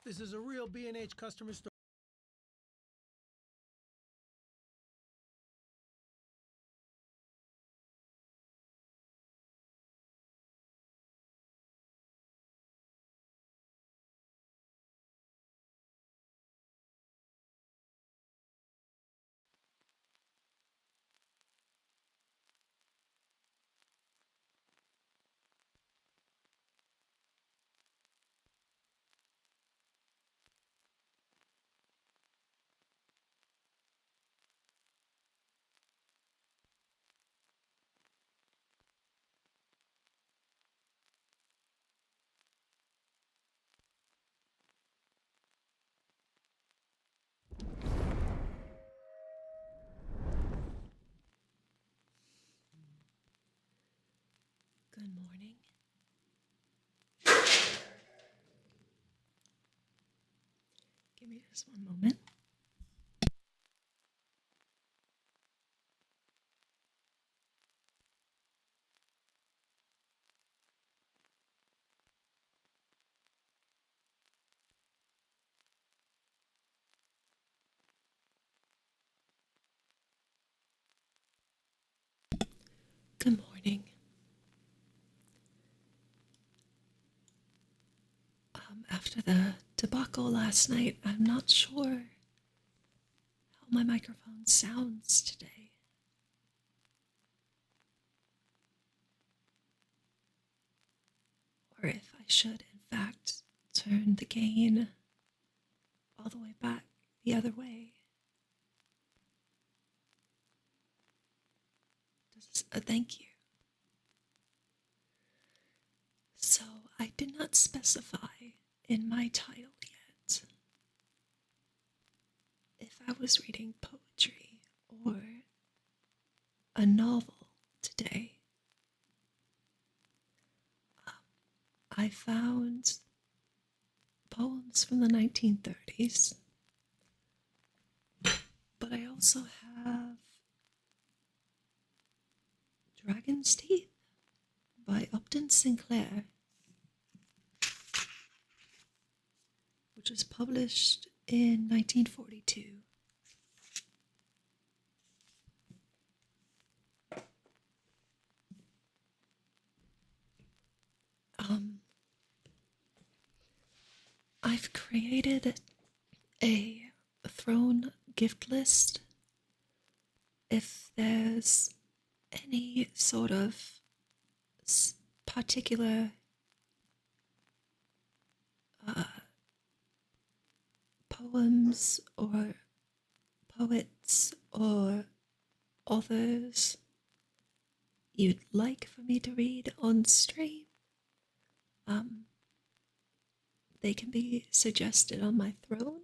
This is a real B&H customer story. Good morning. Give me just one moment. Good morning. After the debacle last night, I'm not sure how my microphone sounds today. Or if I should, in fact, turn the gain all the way back the other way. Thank you. So, I did not specify in my title yet if I was reading poetry or a novel today. I found poems from the 1930s, but I also have Dragon's Teeth by Upton Sinclair, which was published in 1942. I've created a throne gift list. If there's any sort of particular poems or poets or authors you'd like for me to read on stream, they can be suggested on my throne.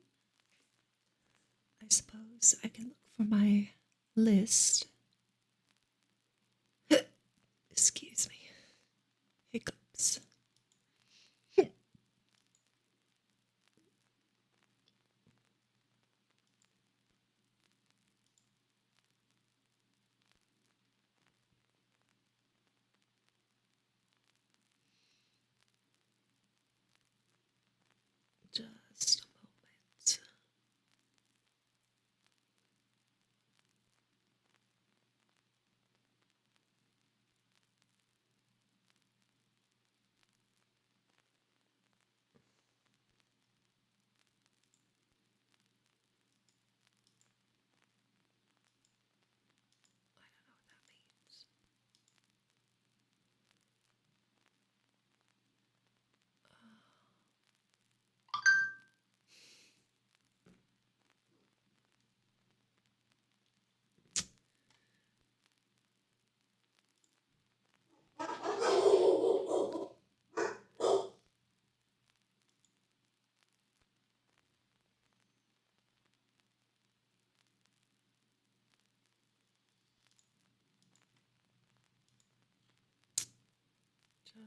I suppose I can look for my list. Excuse me. Hiccups. Just a moment. I don't know what that means.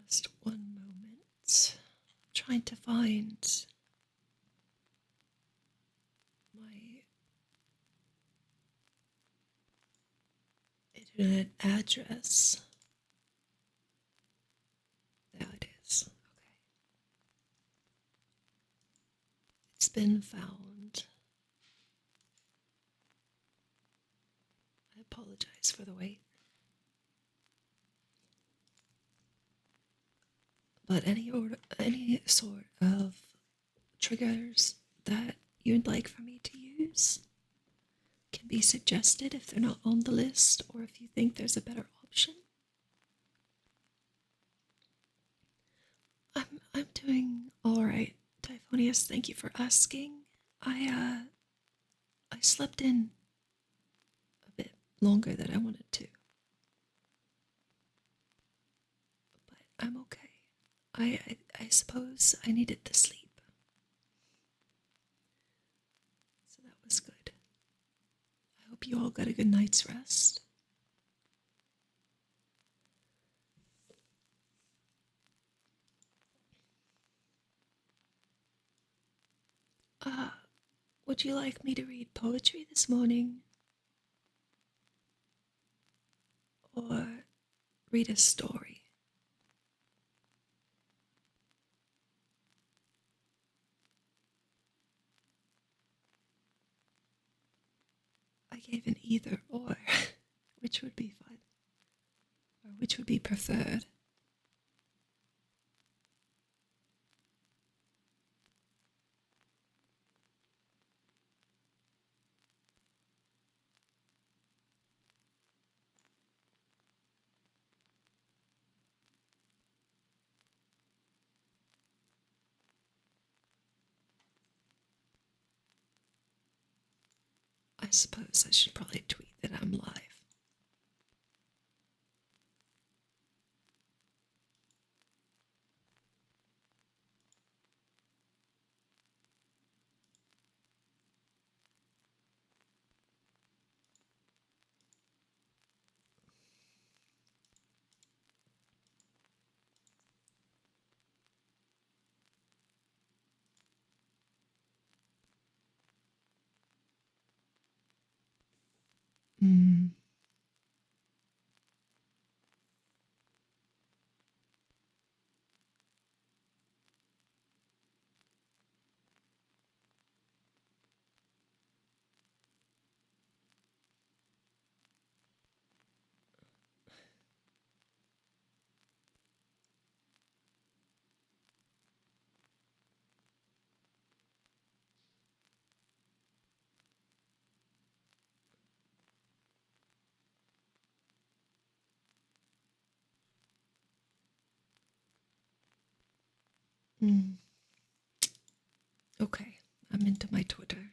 Just one moment. I'm trying to find my internet address. There it is. Okay. It's been found. I apologize for the wait. But any sort of triggers that you'd like for me to use can be suggested if they're not on the list or if you think there's a better option. I'm doing all right, Typhonius. Thank you for asking. I slept in a bit longer than I wanted to, but I'm okay. I suppose I needed the sleep, so that was good. I hope you all got a good night's rest. Would you like me to read poetry this morning? Or read a story? I gave an either or, which would be fun, or which would be preferred. I suppose I should probably tweet that I'm live. Okay, I'm into my Twitter.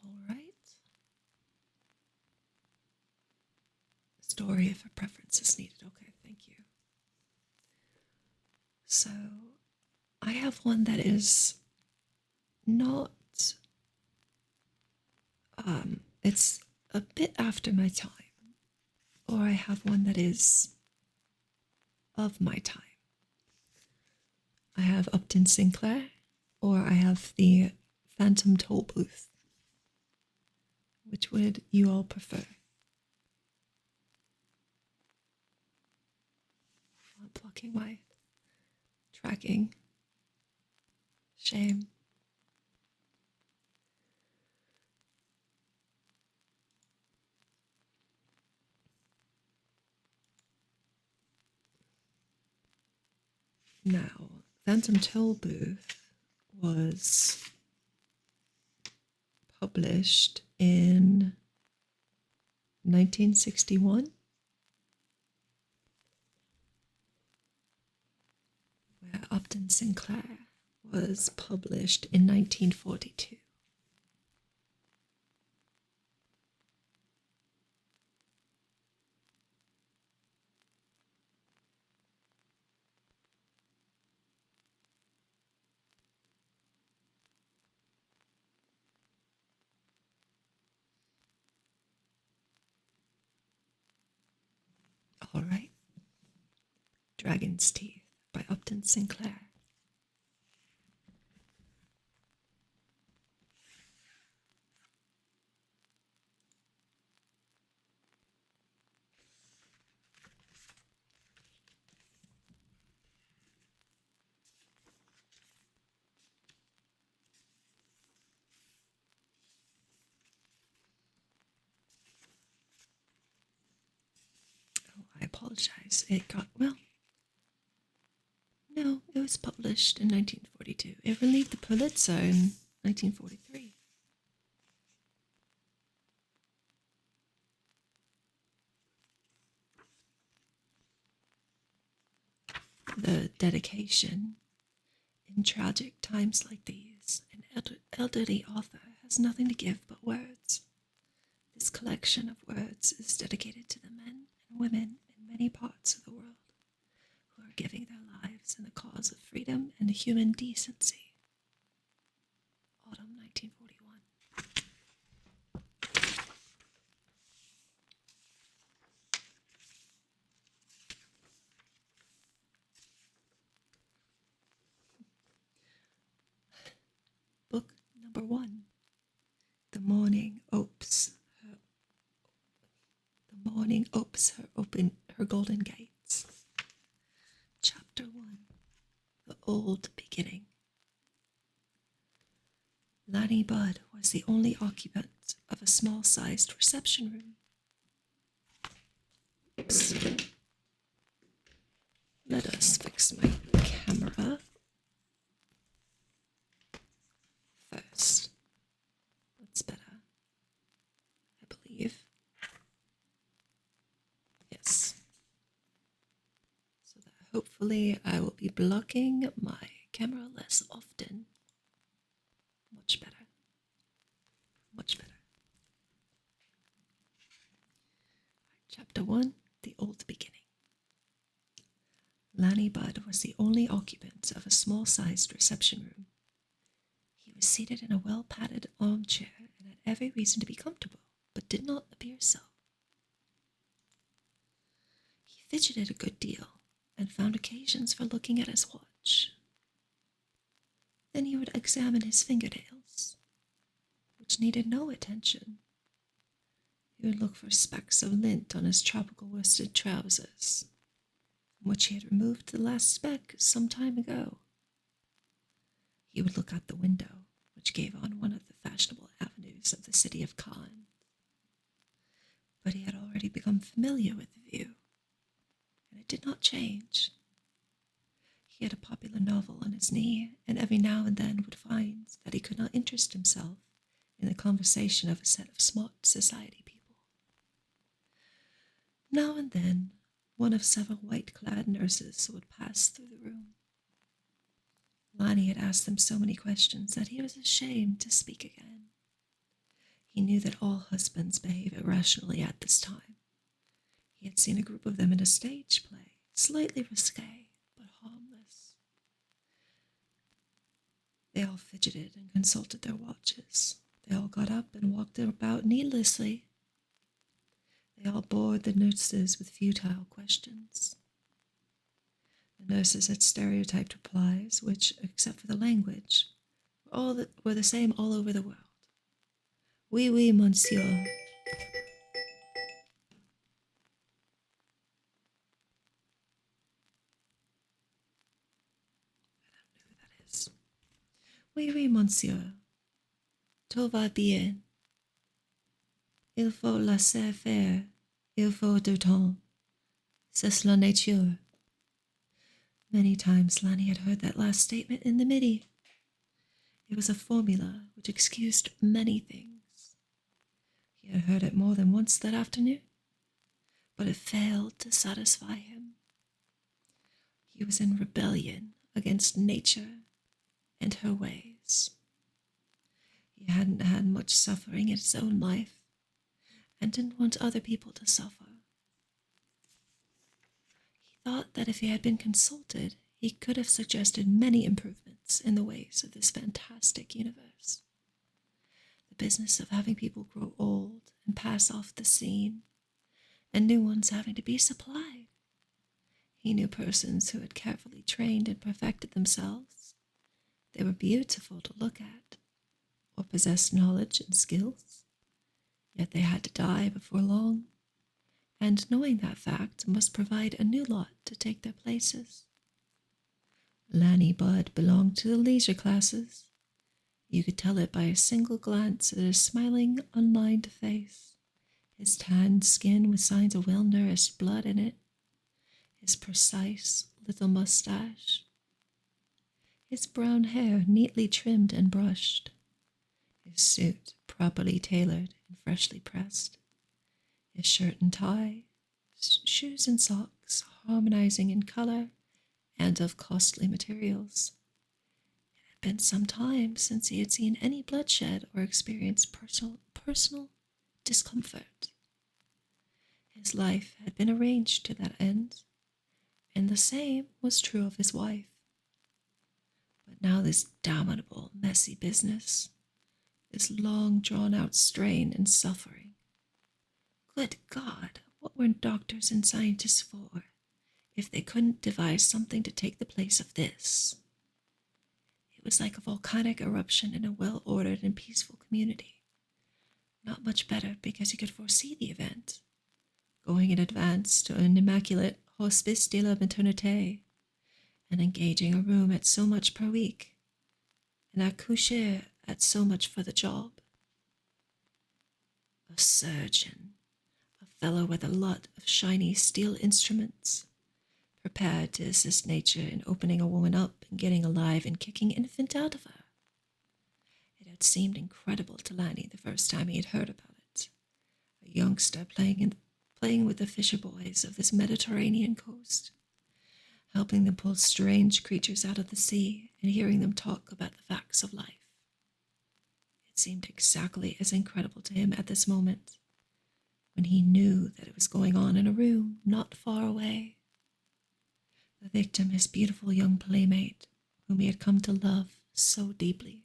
All right. Story if a preference is needed. Okay, thank you. So, I have one that is not, it's a bit after my time, or I have one that is of my time. I have Upton Sinclair, or I have the Phantom Toll Booth. Which would you all prefer? I'm blocking my tracking. Shame. Now, Phantom Toll Booth was published in 1961. Upton Sinclair was published in 1942. All right. Dragon's Teeth by Upton Sinclair. Oh, I apologize. It got, well, no, it was published in 1942. It relieved the Pulitzer in 1943. The dedication. In tragic times like these, an elderly author has nothing to give but words. This collection of words is dedicated to the men and women in many parts of the world who are giving their lives in the cause of freedom and human decency. Autumn 1941. Book number 1. The morning opes her golden gates. Chapter 1. The Old Beginning. Lanny Budd was the only occupant of a small-sized reception room. Oops. Let us fix my camera first. That's better, I believe. Yes. So that hopefully I will be blocking my camera less often. Much better. Much better. Chapter 1, The Old Beginning. Lanny Budd was the only occupant of a small-sized reception room. He was seated in a well-padded armchair and had every reason to be comfortable, but did not appear so. He fidgeted a good deal and found occasions for looking at his watch. Then he would examine his fingernails, which needed no attention. He would look for specks of lint on his tropical worsted trousers, from which he had removed the last speck some time ago. He would look out the window, which gave on one of the fashionable avenues of the city of Cannes. But he had already become familiar with the view, and it did not change. He had a popular novel on his knee, and every now and then would find that he could not interest himself in the conversation of a set of smart society people. Now and then, one of several white-clad nurses would pass through the room. Lanny had asked them so many questions that he was ashamed to speak again. He knew that all husbands behave irrationally at this time. He had seen a group of them in a stage play, slightly risque, but harmless. They all fidgeted and consulted their watches. They all got up and walked about needlessly. They all bored the nurses with futile questions. The nurses had stereotyped replies, which, except for the language, were the same all over the world. Oui, oui, monsieur. I don't know who that is. Oui, oui, monsieur. Tout va bien. Il faut laisser faire. Il faut du temps. C'est la nature. Many times Lanny had heard that last statement in the midi. It was a formula which excused many things. He had heard it more than once that afternoon, but it failed to satisfy him. He was in rebellion against nature and her ways. He hadn't had much suffering in his own life and didn't want other people to suffer. He thought that if he had been consulted, he could have suggested many improvements in the ways of this fantastic universe. The business of having people grow old and pass off the scene, and new ones having to be supplied. He knew persons who had carefully trained and perfected themselves. They were beautiful to look at, or possessed knowledge and skills, yet they had to die before long, and knowing that fact must provide a new lot to take their places. Lanny Budd belonged to the leisure classes. You could tell it by a single glance at his smiling, unlined face, his tanned skin with signs of well-nourished blood in it, his precise little mustache, his brown hair neatly trimmed and brushed, his suit properly tailored and freshly pressed, his shirt and tie, shoes and socks harmonizing in color and of costly materials. It had been some time since he had seen any bloodshed or experienced personal discomfort. His life had been arranged to that end, and the same was true of his wife. But now this damnable, messy business, this long drawn-out strain and suffering. Good God, what were doctors and scientists for, if they couldn't devise something to take the place of this? It was like a volcanic eruption in a well-ordered and peaceful community. Not much better because he could foresee the event, going in advance to an immaculate hospice de la maternité, and engaging a room at so much per week, and accoucher at so much for the job. A surgeon, a fellow with a lot of shiny steel instruments, prepared to assist nature in opening a woman up and getting a live and kicking infant out of her. It had seemed incredible to Lanny the first time he had heard about it. A youngster playing with the fisher boys of this Mediterranean coast, helping them pull strange creatures out of the sea and hearing them talk about the facts of life. It seemed exactly as incredible to him at this moment, when he knew that it was going on in a room not far away. The victim, his beautiful young playmate, whom he had come to love so deeply.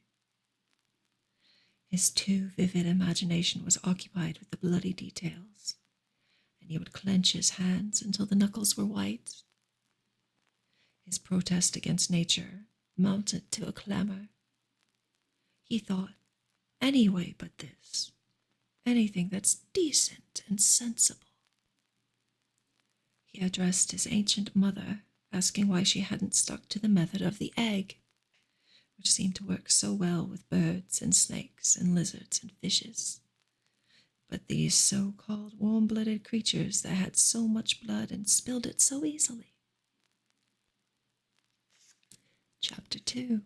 His too vivid imagination was occupied with the bloody details, and he would clench his hands until the knuckles were white. His protest against nature mounted to a clamor. He thought, any way but this, anything that's decent and sensible. He addressed his ancient mother, asking why she hadn't stuck to the method of the egg, which seemed to work so well with birds and snakes and lizards and fishes. But these so-called warm-blooded creatures that had so much blood and spilled it so easily. Chapter 2.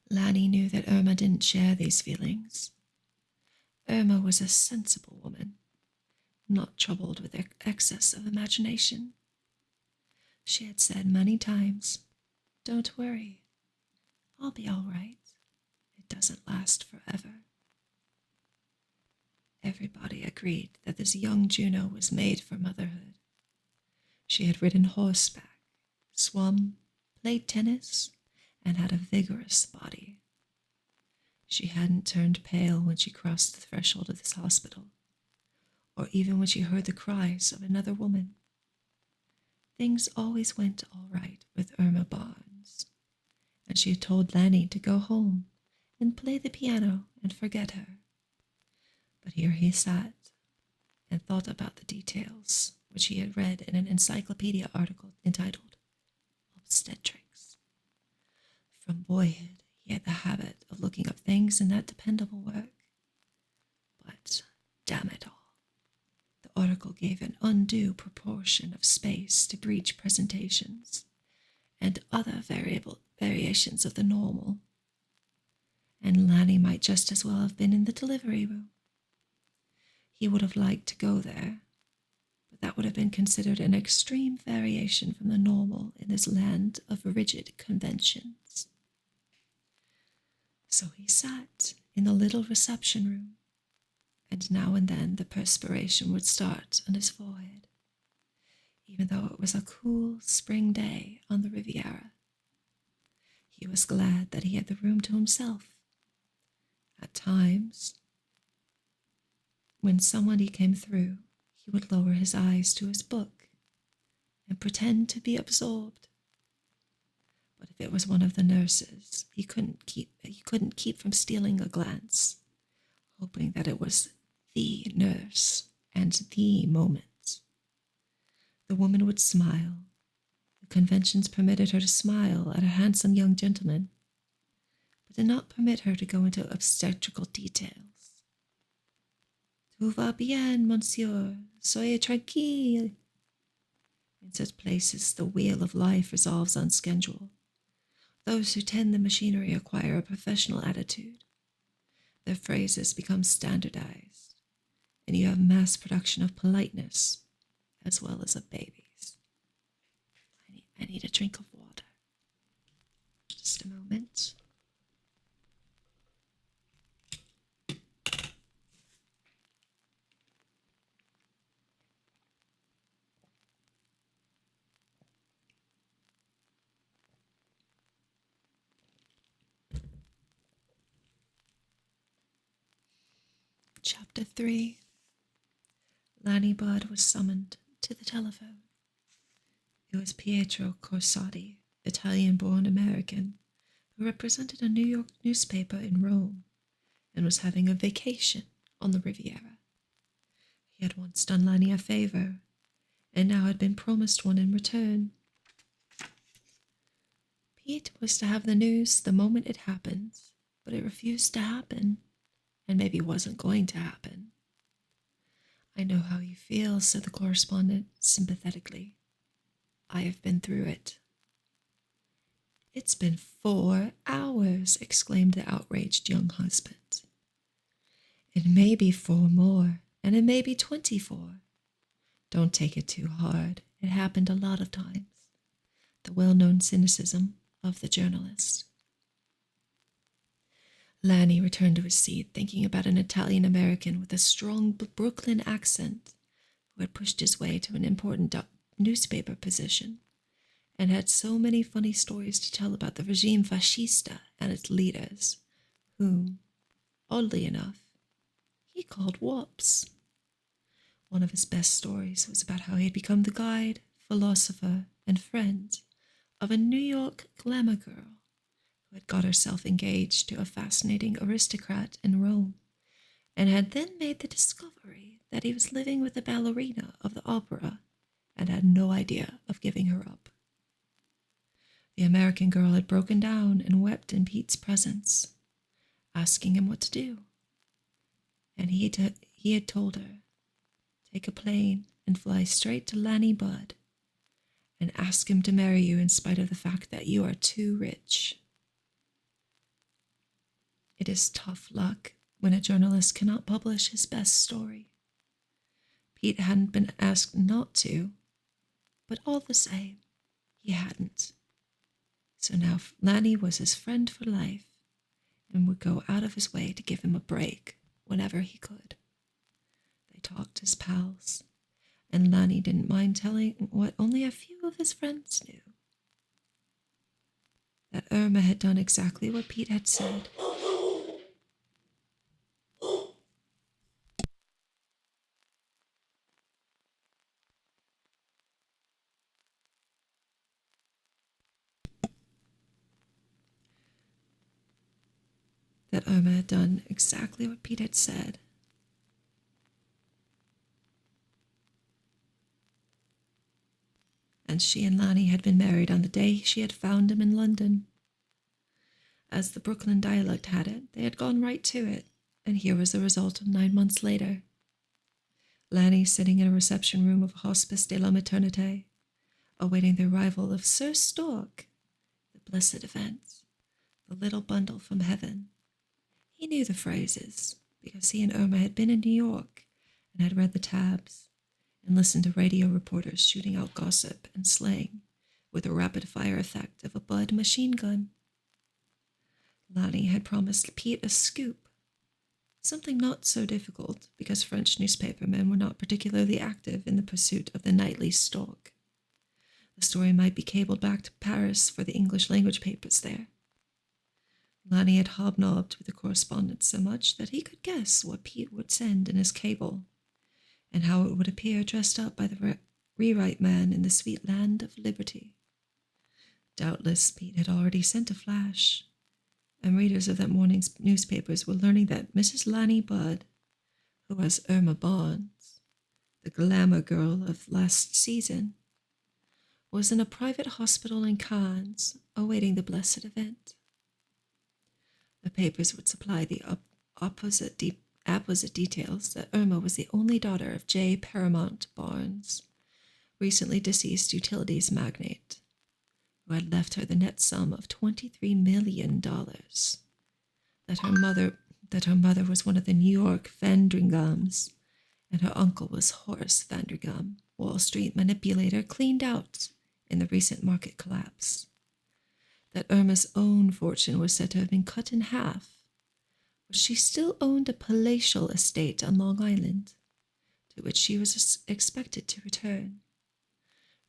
Lanny knew that Irma didn't share these feelings. Irma was a sensible woman, not troubled with excess of imagination. She had said many times, "Don't worry, I'll be all right. It doesn't last forever." Everybody agreed that this young Juno was made for motherhood. She had ridden horseback, swum, played tennis, and had a vigorous body. She hadn't turned pale when she crossed the threshold of this hospital, or even when she heard the cries of another woman. Things always went all right with Irma Barnes, and she had told Lanny to go home and play the piano and forget her. But here he sat and thought about the details which he had read in an encyclopedia article entitled Obstetrics. From boyhood, he had the habit of looking up things in that dependable work. But, damn it all, the article gave an undue proportion of space to breech presentations and other variations of the normal. And Lanny might just as well have been in the delivery room. He would have liked to go there, but that would would have been considered an extreme variation from the normal in this land of rigid conventions. So he sat in the little reception room, and now and then the perspiration would start on his forehead, even though it was a cool spring day on the Riviera. He was glad that he had the room to himself. At times, when somebody came through, he would lower his eyes to his book and pretend to be absorbed. But if it was one of the nurses, he couldn't keep from stealing a glance, hoping that it was the nurse and the moment. The woman would smile. The conventions permitted her to smile at a handsome young gentleman, but did not permit her to go into obstetrical details. Tout va bien, monsieur. Soyez tranquille. In such places, the wheel of life revolves on schedule. Those who tend the machinery acquire a professional attitude. Their phrases become standardized, and you have mass production of politeness as well as of babies. I need a drink of water. Just a moment. Chapter 3. Lanny Budd was summoned to the telephone. It was Pietro Corsati, Italian-born American, who represented a New York newspaper in Rome and was having a vacation on the Riviera. He had once done Lanny a favor, and now had been promised one in return. Pete was to have the news the moment it happened, but it refused to happen, and maybe wasn't going to happen. I know how you feel, said the correspondent sympathetically. I have been through it. It's been 4 hours, exclaimed the outraged young husband. It may be 4 more, and it may be 24. Don't take it too hard. It happened a lot of times. The well-known cynicism of the journalist. Lanny returned to his seat, thinking about an Italian-American with a strong Brooklyn accent who had pushed his way to an important newspaper position and had so many funny stories to tell about the regime fascista and its leaders, whom, oddly enough, he called whoops. One of his best stories was about how he had become the guide, philosopher, and friend of a New York glamour girl who had got herself engaged to a fascinating aristocrat in Rome, and had then made the discovery that he was living with a ballerina of the opera and had no idea of giving her up. The American girl had broken down and wept in Pete's presence, asking him what to do. And he had told her, take a plane and fly straight to Lanny Budd and ask him to marry you in spite of the fact that you are too rich. It is tough luck when a journalist cannot publish his best story. Pete hadn't been asked not to, but all the same, he hadn't. So now Lanny was his friend for life and would go out of his way to give him a break whenever he could. They talked as pals, and Lanny didn't mind telling what only a few of his friends knew. That Irma had done exactly what Pete had said. That Irma had done exactly what Pete had said. And she and Lanny had been married on the day she had found him in London. As the Brooklyn dialect had it, they had gone right to it, and here was the result 9 months later. Lanny sitting in a reception room of Hospice de la Maternité, awaiting the arrival of Sir Stork, the blessed event, the little bundle from heaven. He knew the phrases, because he and Irma had been in New York and had read the tabs, and listened to radio reporters shooting out gossip and slang with the rapid-fire effect of a Bud machine gun. Lanny had promised Pete a scoop, something not so difficult because French newspapermen were not particularly active in the pursuit of the nightly stock. The story might be cabled back to Paris for the English-language papers there. Lanny had hobnobbed with the correspondent so much that he could guess what Pete would send in his cable, and how it would appear dressed up by the rewrite man in the sweet land of liberty. Doubtless Pete had already sent a flash, and readers of that morning's newspapers were learning that Mrs. Lanny Budd, who was Irma Barnes, the glamour girl of last season, was in a private hospital in Cannes awaiting the blessed event. The papers would supply the opposite details that Irma was the only daughter of J. Paramount Barnes, recently deceased utilities magnate, who had left her the net sum of $23 million, that her mother was one of the New York Vandringams, and her uncle was Horace Vandringam, Wall Street manipulator cleaned out in the recent market collapse, that Irma's own fortune was said to have been cut in half, but she still owned a palatial estate on Long Island, to which she was expected to return.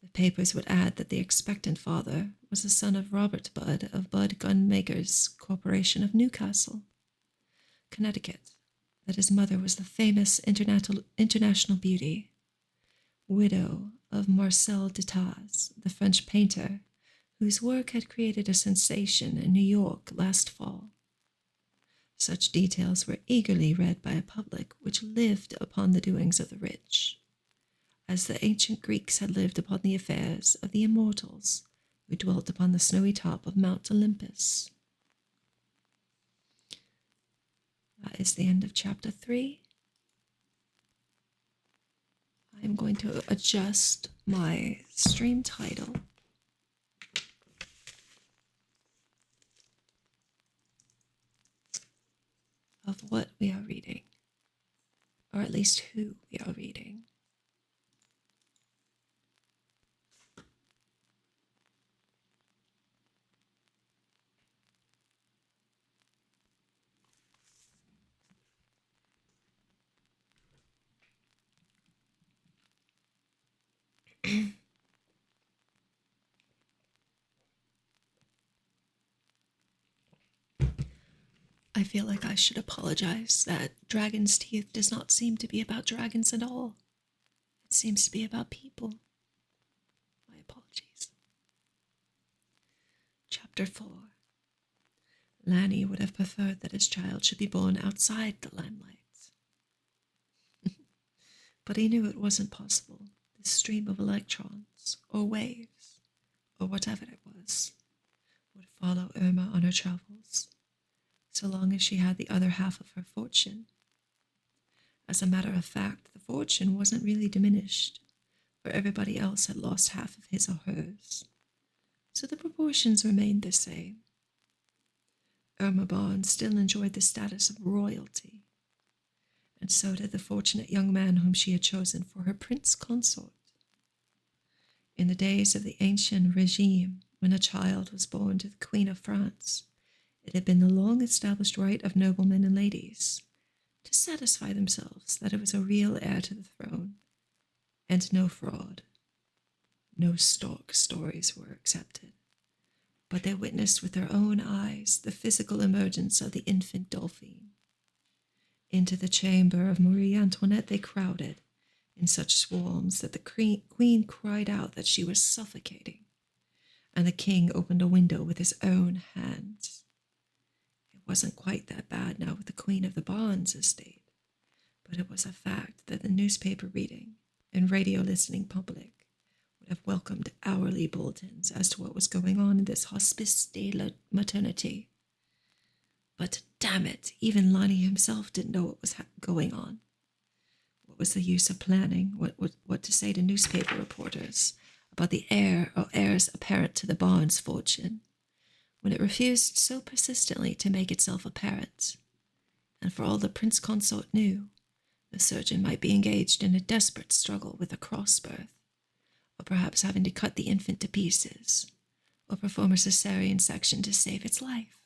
The papers would add that the expectant father was the son of Robert Budd of Budd Gunmakers Corporation of Newcastle, Connecticut, that his mother was the famous international beauty, widow of Marcel Detas, the French painter, whose work had created a sensation in New York last fall. Such details were eagerly read by a public which lived upon the doings of the rich, as the ancient Greeks had lived upon the affairs of the immortals who dwelt upon the snowy top of Mount Olympus. That is the end of chapter 3. I'm going to adjust my stream title of what we are reading, or at least who we are reading. I feel like I should apologize that Dragon's Teeth does not seem to be about dragons at all. It seems to be about people. My apologies. Chapter 4. Lanny would have preferred that his child should be born outside the limelight. But he knew it wasn't possible. This stream of electrons, or waves, or whatever it was, would follow Irma on her travels, so long as she had the other half of her fortune. As a matter of fact, the fortune wasn't really diminished, for everybody else had lost half of his or hers, so the proportions remained the same. Irma Barnes still enjoyed the status of royalty, and so did the fortunate young man whom she had chosen for her prince consort. In the days of the ancient regime, when a child was born to the Queen of France, it had been the long-established right of noblemen and ladies to satisfy themselves that it was a real heir to the throne, and no fraud. No stock stories were accepted, but they witnessed with their own eyes the physical emergence of the infant Dauphine. Into the chamber of Marie Antoinette they crowded in such swarms that the queen cried out that she was suffocating, and the king opened a window with his own hands. It wasn't quite that bad now with the queen of the Barnes estate, but it was a fact that the newspaper reading and radio listening public would have welcomed hourly bulletins as to what was going on in this hospice de la maternité. But damn it, even Lonnie himself didn't know what was going on. What was the use of planning? What to say to newspaper reporters about the heir or heirs apparent to the Barnes fortune, when it refused so persistently to make itself apparent? And for all the prince consort knew, The surgeon might be engaged in a desperate struggle with a cross-birth, or perhaps having to cut the infant to pieces, or perform a cesarean section to save its life.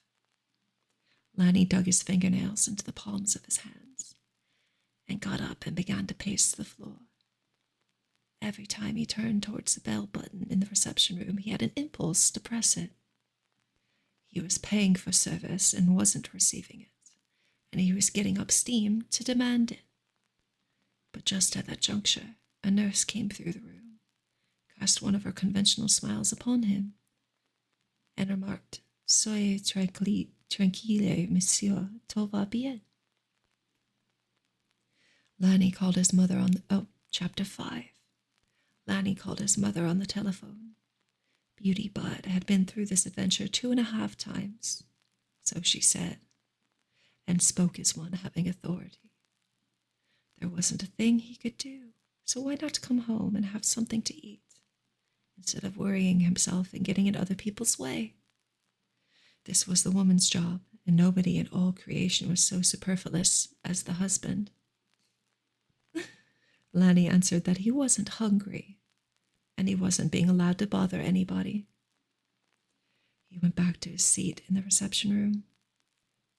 Lanny dug his fingernails into the palms of his hands and got up and began to pace the floor. Every time he turned towards the bell button in the reception room, he had an impulse to press it. He was paying for service and wasn't receiving it, and he was getting up steam to demand it. But just at that juncture, a nurse came through the room, cast one of her conventional smiles upon him, and remarked, "Soyez tranquille, monsieur, tout va bien." Lanny called his mother on Chapter 5. Lanny called his mother on the telephone. Beauty Bud had been through this adventure 2.5 times, so she said, and spoke as one having authority. There wasn't a thing he could do, so why not come home and have something to eat, instead of worrying himself and getting in other people's way? This was the woman's job, and nobody in all creation was so superfluous as the husband. Lanny answered that he wasn't hungry, and he wasn't being allowed to bother anybody. He went back to his seat in the reception room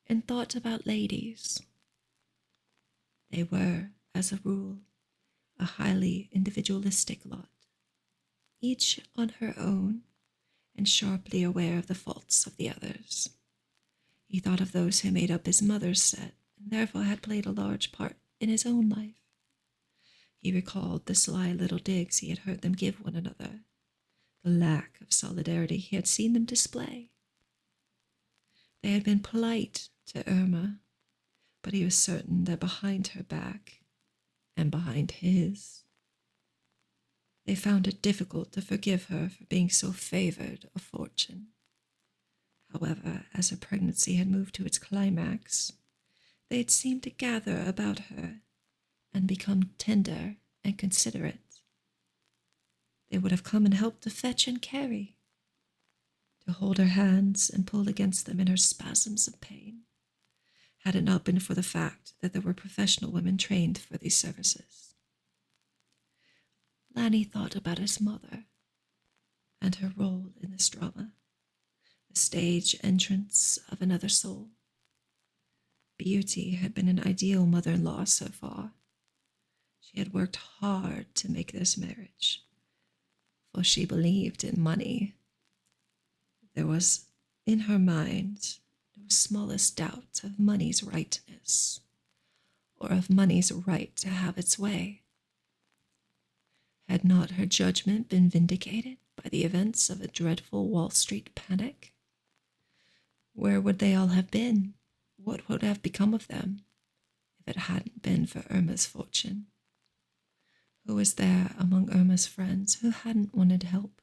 and thought about ladies. They were, as a rule, a highly individualistic lot, each on her own and sharply aware of the faults of the others. He thought of those who made up his mother's set and therefore had played a large part in his own life. He recalled the sly little digs he had heard them give one another, the lack of solidarity he had seen them display. They had been polite to Irma, but he was certain that behind her back, and behind his, they found it difficult to forgive her for being so favored of fortune. However, as her pregnancy had moved to its climax, they had seemed to gather about her and become tender and considerate. They would have come and helped to fetch and carry, to hold her hands and pull against them in her spasms of pain, had it not been for the fact that there were professional women trained for these services. Lanny thought about his mother and her role in this drama, the stage entrance of another soul. Beauty had been an ideal mother-in-law so far. She had worked hard to make this marriage, for she believed in money. There was in her mind no smallest doubt of money's rightness, or of money's right to have its way. Had not her judgment been vindicated by the events of a dreadful Wall Street panic? Where would they all have been? What would have become of them if it hadn't been for Irma's fortune? Who was there among Irma's friends who hadn't wanted help?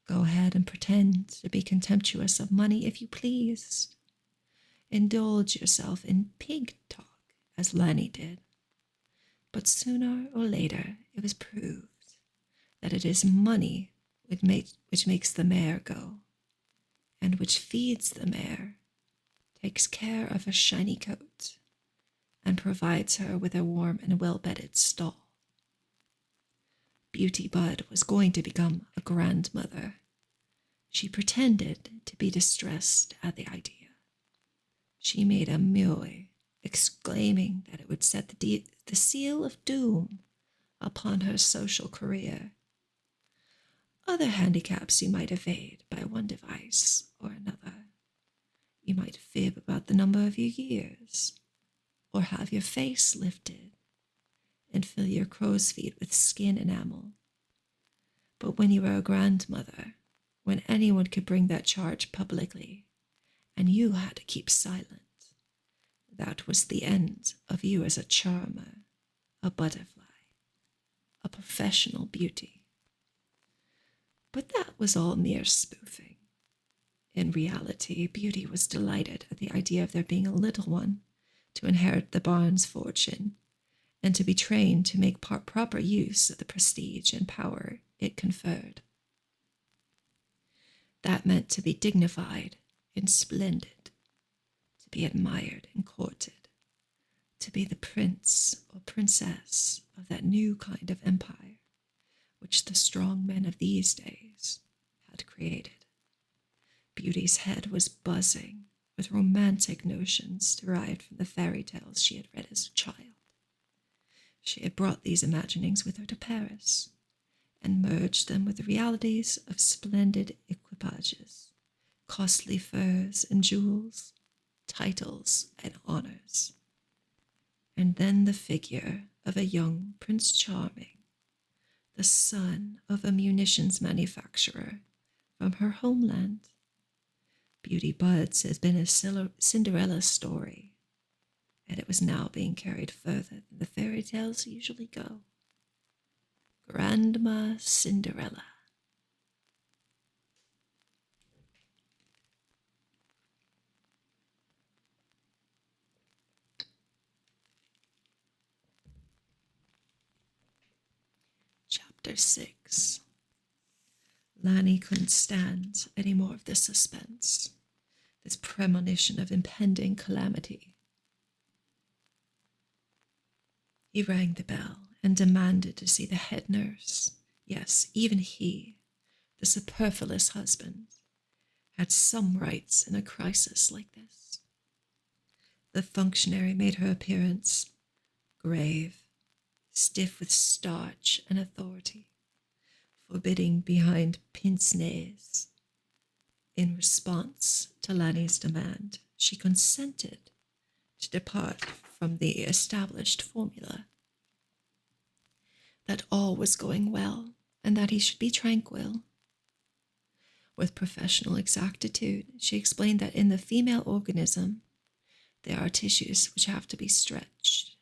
Go ahead and pretend to be contemptuous of money if you please. Indulge yourself in pig talk, as Lanny did. But sooner or later it was proved that it is money which makes the mare go, and which feeds the mare, takes care of her shiny coat, and provides her with a warm and well-bedded stall. Beauty Bud was going to become a grandmother. She pretended to be distressed at the idea. She made a mew, exclaiming that it would set the seal of doom upon her social career. Other handicaps you might evade by one device or another. You might fib about the number of your years, or have your face lifted and fill your crow's feet with skin enamel. But when you were a grandmother, when anyone could bring that charge publicly, and you had to keep silent, that was the end of you as a charmer, a butterfly, a professional beauty. But that was all mere spoofing. In reality, Beauty was delighted at the idea of there being a little one to inherit the Barnes fortune, and to be trained to make proper use of the prestige and power it conferred. That meant to be dignified and splendid, to be admired and courted, to be the prince or princess of that new kind of empire which the strong men of these days had created. Beauty's head was buzzing with romantic notions derived from the fairy tales she had read as a child. She had brought these imaginings with her to Paris and merged them with the realities of splendid equipages, costly furs and jewels, titles and honors, and then the figure of a young Prince Charming, the son of a munitions manufacturer from her homeland. Beauty Buds had been a Cinderella story, and it was now being carried further than the fairy tales usually go. Grandma Cinderella. Chapter 6. Lanny couldn't stand any more of this suspense, this premonition of impending calamity. He rang the bell and demanded to see the head nurse. Yes, even he, the superfluous husband, had some rights in a crisis like this. The functionary made her appearance, grave, stiff with starch and authority, forbidding behind pince-nez. In response to Lanny's demand, she consented to depart from the established formula that all was going well and that he should be tranquil. With professional exactitude, she explained that in the female organism, there are tissues which have to be stretched,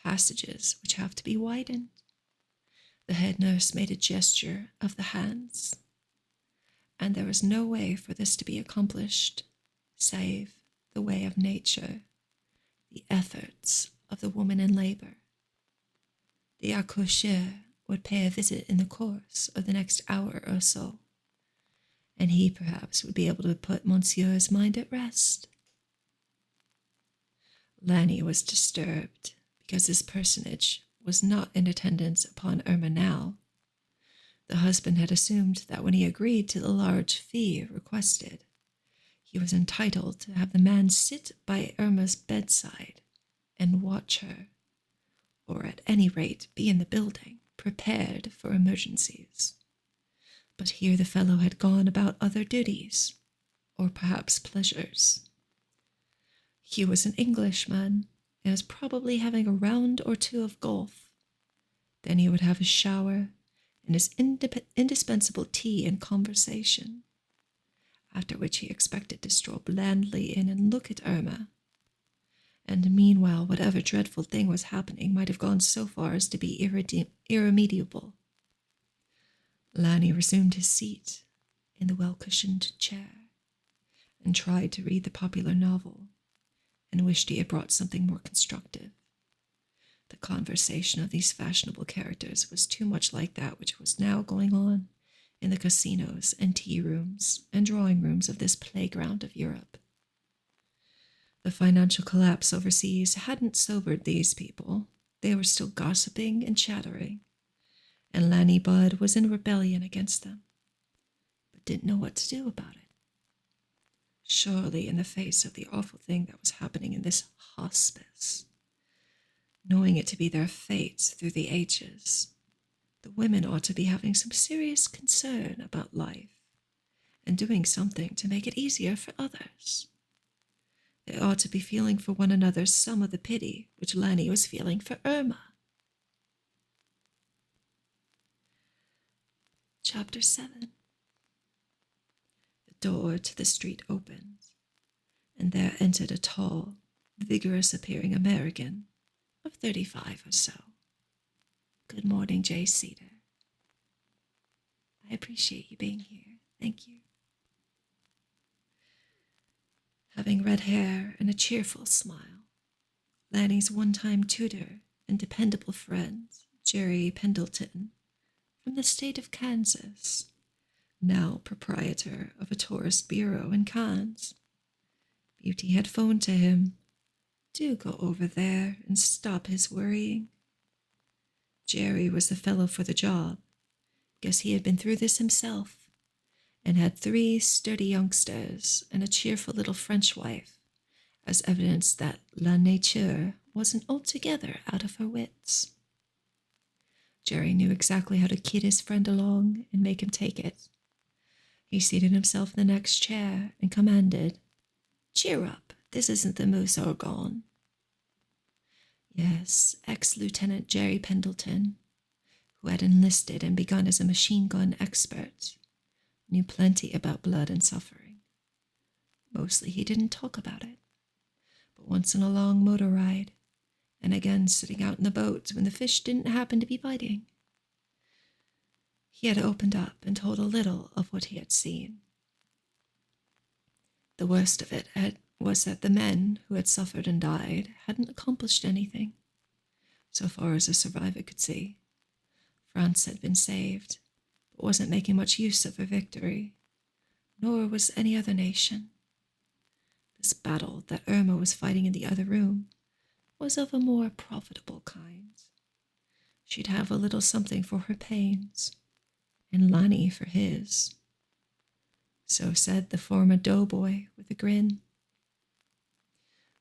passages which have to be widened. The head nurse made a gesture of the hands, and there was no way for this to be accomplished save the way of nature, the efforts of the woman in labor. The accoucheur would pay a visit in the course of the next hour or so, and he perhaps would be able to put Monsieur's mind at rest. Lanny was disturbed because this personage was not in attendance upon Irma now. The husband had assumed that when he agreed to the large fee requested, he was entitled to have the man sit by Irma's bedside and watch her, or at any rate be in the building, prepared for emergencies. But here the fellow had gone about other duties, or perhaps pleasures. He was an Englishman, and was probably having a round or two of golf. Then he would have his shower and his indispensable tea and conversation, after which he expected to stroll blandly in and look at Irma. And meanwhile, whatever dreadful thing was happening might have gone so far as to be irremediable. Lanny resumed his seat in the well-cushioned chair and tried to read the popular novel, and wished he had brought something more constructive. The conversation of these fashionable characters was too much like that which was now going on in the casinos and tea-rooms and drawing-rooms of this playground of Europe. The financial collapse overseas hadn't sobered these people. They were still gossiping and chattering, and Lanny Budd was in rebellion against them, but didn't know what to do about it. Surely, in the face of the awful thing that was happening in this hospice, knowing it to be their fate through the ages, the women ought to be having some serious concern about life and doing something to make it easier for others. They ought to be feeling for one another some of the pity which Lanny was feeling for Irma. Chapter 7. The door to the street opened, and there entered a tall, vigorous-appearing American of 35 or so. Good morning, J. Cedar. I appreciate you being here. Thank you. Having red hair and a cheerful smile, Lanny's one-time tutor and dependable friend, Jerry Pendleton, from the state of Kansas, now proprietor of a tourist bureau in Cannes. Beauty had phoned to him, Do go over there and stop his worrying. Jerry was the fellow for the job. Guess he had been through this himself, and had 3 sturdy youngsters and a cheerful little French wife, as evidence that la nature wasn't altogether out of her wits. Jerry knew exactly how to kid his friend along and make him take it. He seated himself in the next chair and commanded, "Cheer up, this isn't the Moose Argonne." Yes, ex-Lieutenant Jerry Pendleton, who had enlisted and begun as a machine gun expert, knew plenty about blood and suffering. Mostly he didn't talk about it, but once on a long motor ride, and again sitting out in the boat when the fish didn't happen to be biting, he had opened up and told a little of what he had seen. The worst of it was that the men who had suffered and died hadn't accomplished anything, so far as a survivor could see. France had been saved, but wasn't making much use of her victory, nor was any other nation. This battle that Irma was fighting in the other room was of a more profitable kind. She'd have a little something for her pains, and Lanny for his. So said the former doughboy with a grin.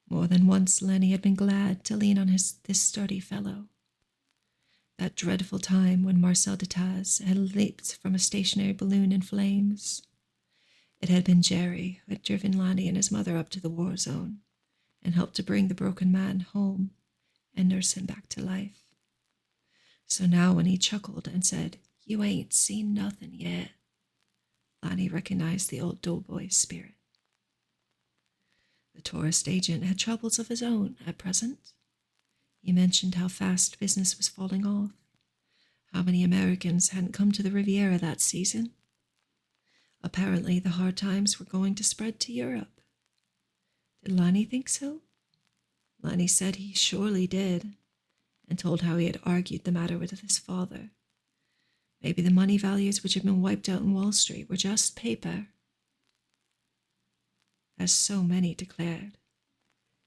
More than once Lenny had been glad to lean on this sturdy fellow. That dreadful time when Marcel Detaz had leaped from a stationary balloon in flames. It had been Jerry who had driven Lanny and his mother up to the war zone and helped to bring the broken man home and nurse him back to life. So now when he chuckled and said, "You ain't seen nothing yet," Lanny recognized the old doughboy's spirit. The tourist agent had troubles of his own at present. He mentioned how fast business was falling off, how many Americans hadn't come to the Riviera that season. Apparently the hard times were going to spread to Europe. Did Lanny think so? Lanny said he surely did, and told how he had argued the matter with his father. Maybe the money values which had been wiped out in Wall Street were just paper, as so many declared,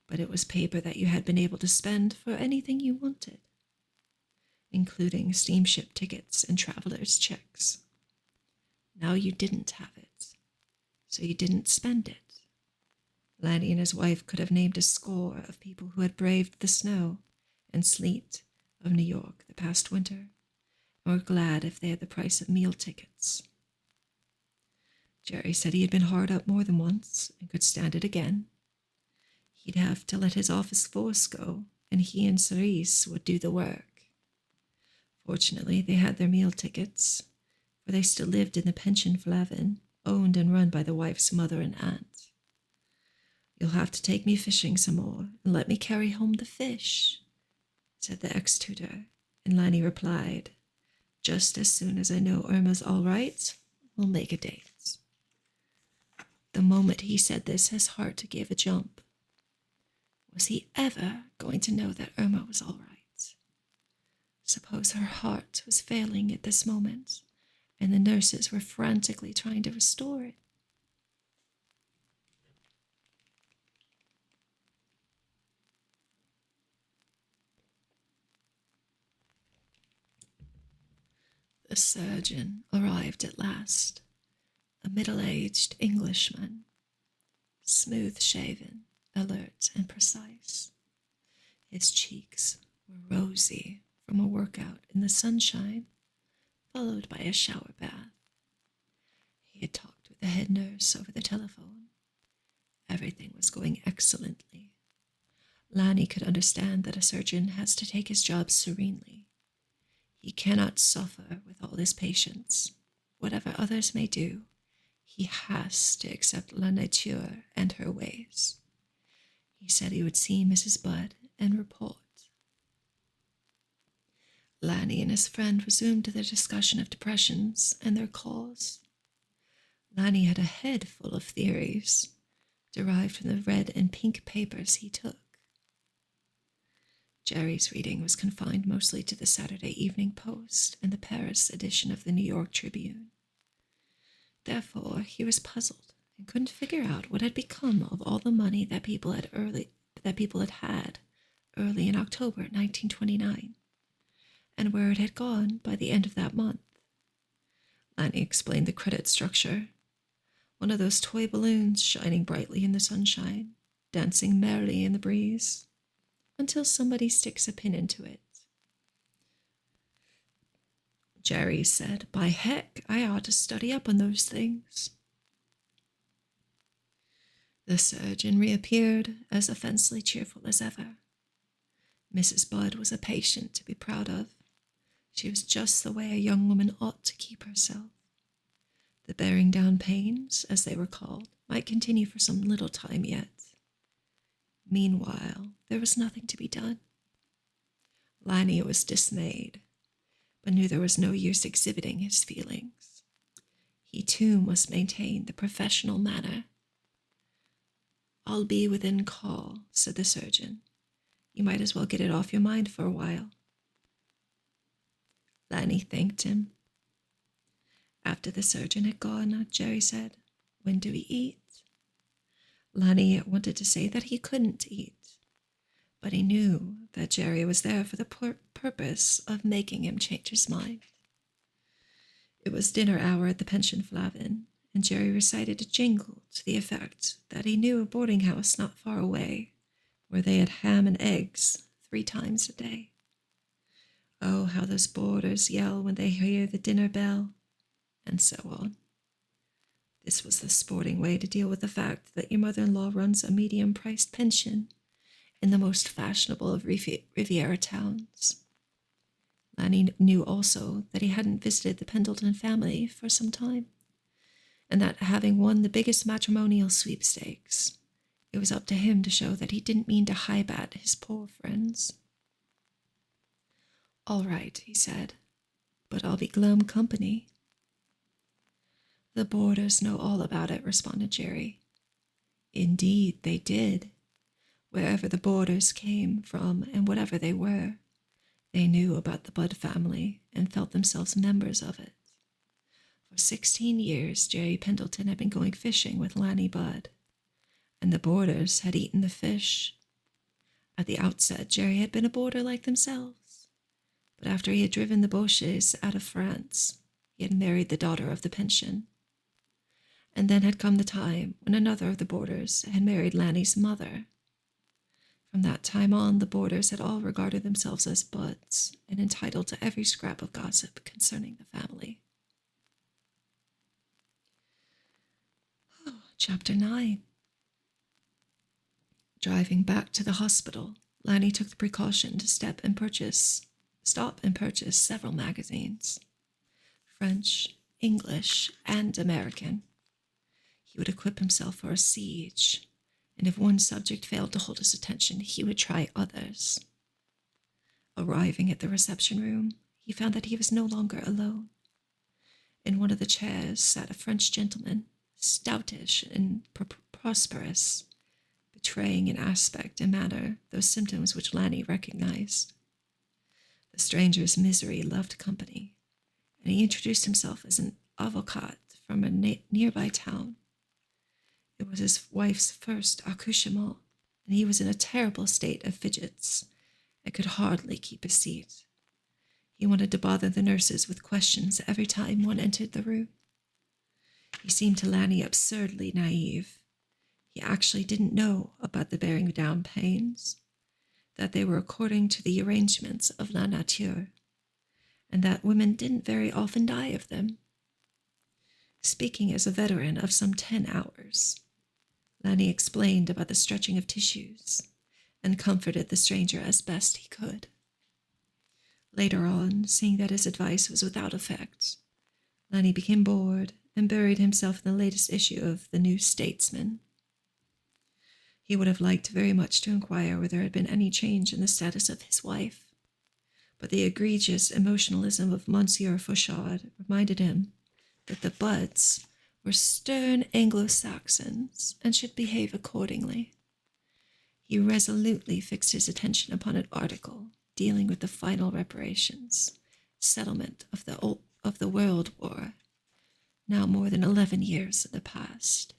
but it was paper that you had been able to spend for anything you wanted, including steamship tickets and traveler's checks. Now you didn't have it, so you didn't spend it. Lanny and his wife could have named a score of people who had braved the snow and sleet of New York the past winter, and were glad if they had the price of meal tickets. Jerry said he had been hard up more than once and could stand it again. He'd have to let his office force go, and he and Cerise would do the work. Fortunately, they had their meal tickets, for they still lived in the pension Flavin, owned and run by the wife's mother and aunt. "You'll have to take me fishing some more and let me carry home the fish," said the ex-tutor, and Lanny replied, "Just as soon as I know Irma's all right, we'll make a date." The moment he said this, his heart gave a jump. Was he ever going to know that Irma was all right? Suppose her heart was failing at this moment, and the nurses were frantically trying to restore it. The surgeon arrived at last, a middle-aged Englishman, smooth-shaven, alert and precise. His cheeks were rosy from a workout in the sunshine, followed by a shower bath. He had talked with the head nurse over the telephone. Everything was going excellently. Lanny could understand that a surgeon has to take his job serenely. He cannot suffer with all his patients. Whatever others may do, he has to accept la nature and her ways. He said he would see Mrs. Budd and report. Lanny and his friend resumed their discussion of depressions and their cause. Lanny had a head full of theories, derived from the red and pink papers he took. Jerry's reading was confined mostly to the Saturday Evening Post and the Paris edition of the New York Tribune. Therefore, he was puzzled and couldn't figure out what had become of all the money that that people had had early in October 1929, and where it had gone by the end of that month. Lanny explained the credit structure. One of those toy balloons shining brightly in the sunshine, dancing merrily in the breeze, until somebody sticks a pin into it. Jerry said, "By heck, I ought to study up on those things." The surgeon reappeared, as offensively cheerful as ever. Mrs. Budd was a patient to be proud of. She was just the way a young woman ought to keep herself. The bearing down pains, as they were called, might continue for some little time yet. Meanwhile, there was nothing to be done. Lanny was dismayed, but knew there was no use exhibiting his feelings. He too must maintain the professional manner. "I'll be within call," said the surgeon. "You might as well get it off your mind for a while." Lanny thanked him. After the surgeon had gone, Jerry said, "When do we eat?" Lanny wanted to say that he couldn't eat, but he knew that Jerry was there for the purpose of making him change his mind. It was dinner hour at the Pension Flavin, and Jerry recited a jingle to the effect that he knew a boarding house not far away where they had ham and eggs 3 times a day. Oh, how those boarders yell when they hear the dinner bell, and so on. This was the sporting way to deal with the fact that your mother-in-law runs a medium-priced pension in the most fashionable of Riviera towns. Lanny knew also that he hadn't visited the Pendleton family for some time, and that having won the biggest matrimonial sweepstakes, it was up to him to show that he didn't mean to highbat his poor friends. "All right," he said, "but I'll be glum company." "The boarders know all about it," responded Jerry. Indeed, they did. Wherever the boarders came from and whatever they were, they knew about the Budd family and felt themselves members of it. For 16 years, Jerry Pendleton had been going fishing with Lanny Budd, and the boarders had eaten the fish. At the outset, Jerry had been a boarder like themselves, but after he had driven the Boches out of France, he had married the daughter of the pension. And then had come the time when another of the boarders had married Lanny's mother. From that time on, the boarders had all regarded themselves as Budds and entitled to every scrap of gossip concerning the family. Chapter 9. Driving back to the hospital, Lanny took the precaution to stop and purchase several magazines, French, English, and American. He would equip himself for a siege, and if one subject failed to hold his attention, he would try others. Arriving at the reception room, he found that he was no longer alone. In one of the chairs sat a French gentleman, stoutish and prosperous, betraying in aspect and manner those symptoms which Lanny recognized. The stranger's misery loved company, and he introduced himself as an avocat from a nearby town. It was his wife's first accouchement, and he was in a terrible state of fidgets and could hardly keep his seat. He wanted to bother the nurses with questions every time one entered the room. He seemed to Lanny absurdly naive. He actually didn't know about the bearing down pains, that they were according to the arrangements of la nature, and that women didn't very often die of them. Speaking as a veteran of some 10 hours, Lanny explained about the stretching of tissues and comforted the stranger as best he could. Later on, seeing that his advice was without effect, Lanny became bored and buried himself in the latest issue of the New Statesman. He would have liked very much to inquire whether there had been any change in the status of his wife, but the egregious emotionalism of Monsieur Fauchard reminded him that the Budds were stern Anglo-Saxons and should behave accordingly. He resolutely fixed his attention upon an article dealing with the final reparations, settlement of the World War, now more than 11 years in the past.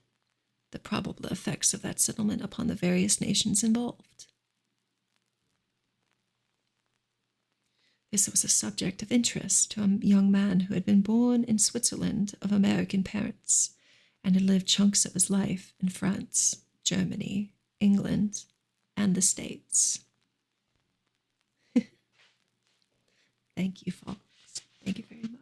the probable effects of that settlement upon the various nations involved. This was a subject of interest to a young man who had been born in Switzerland of American parents and had lived chunks of his life in France, Germany, England, and the States. Thank you, Fox. Thank you very much.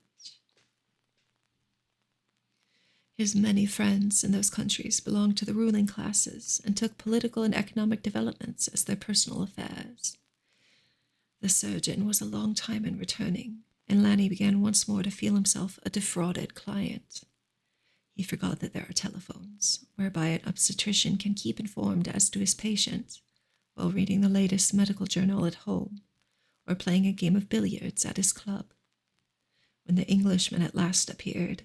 His many friends in those countries belonged to the ruling classes and took political and economic developments as their personal affairs. The surgeon was a long time in returning, and Lanny began once more to feel himself a defrauded client. He forgot that there are telephones, whereby an obstetrician can keep informed as to his patient while reading the latest medical journal at home or playing a game of billiards at his club. When the Englishman at last appeared,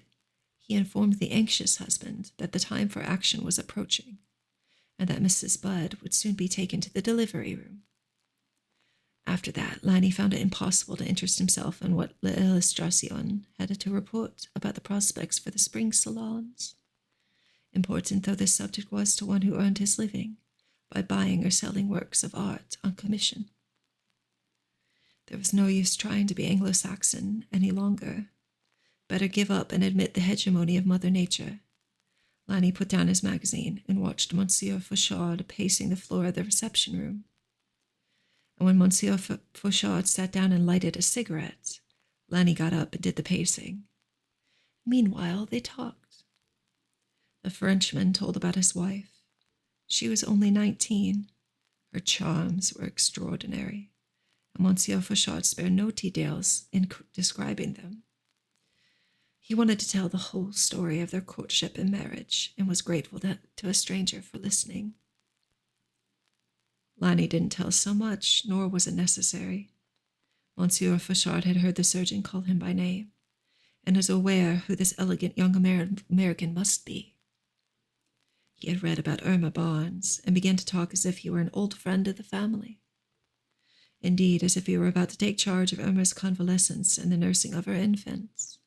he informed the anxious husband that the time for action was approaching, and that Mrs. Budd would soon be taken to the delivery room. After that, Lanny found it impossible to interest himself in what L'Illustration had to report about the prospects for the spring salons. Important though this subject was to one who earned his living by buying or selling works of art on commission. There was no use trying to be Anglo-Saxon any longer. Better give up and admit the hegemony of Mother Nature. Lanny put down his magazine and watched Monsieur Fauchard pacing the floor of the reception room. And when Monsieur Fauchard sat down and lighted a cigarette, Lanny got up and did the pacing. Meanwhile, they talked. The Frenchman told about his wife. She was only 19. Her charms were extraordinary, and Monsieur Fauchard spared no details in describing them. He wanted to tell the whole story of their courtship and marriage, and was grateful to a stranger for listening. Lanny didn't tell so much, nor was it necessary. Monsieur Fauchard had heard the surgeon call him by name, and was aware who this elegant young American must be. He had read about Irma Barnes, and began to talk as if he were an old friend of the family. Indeed, as if he were about to take charge of Irma's convalescence and the nursing of her infants.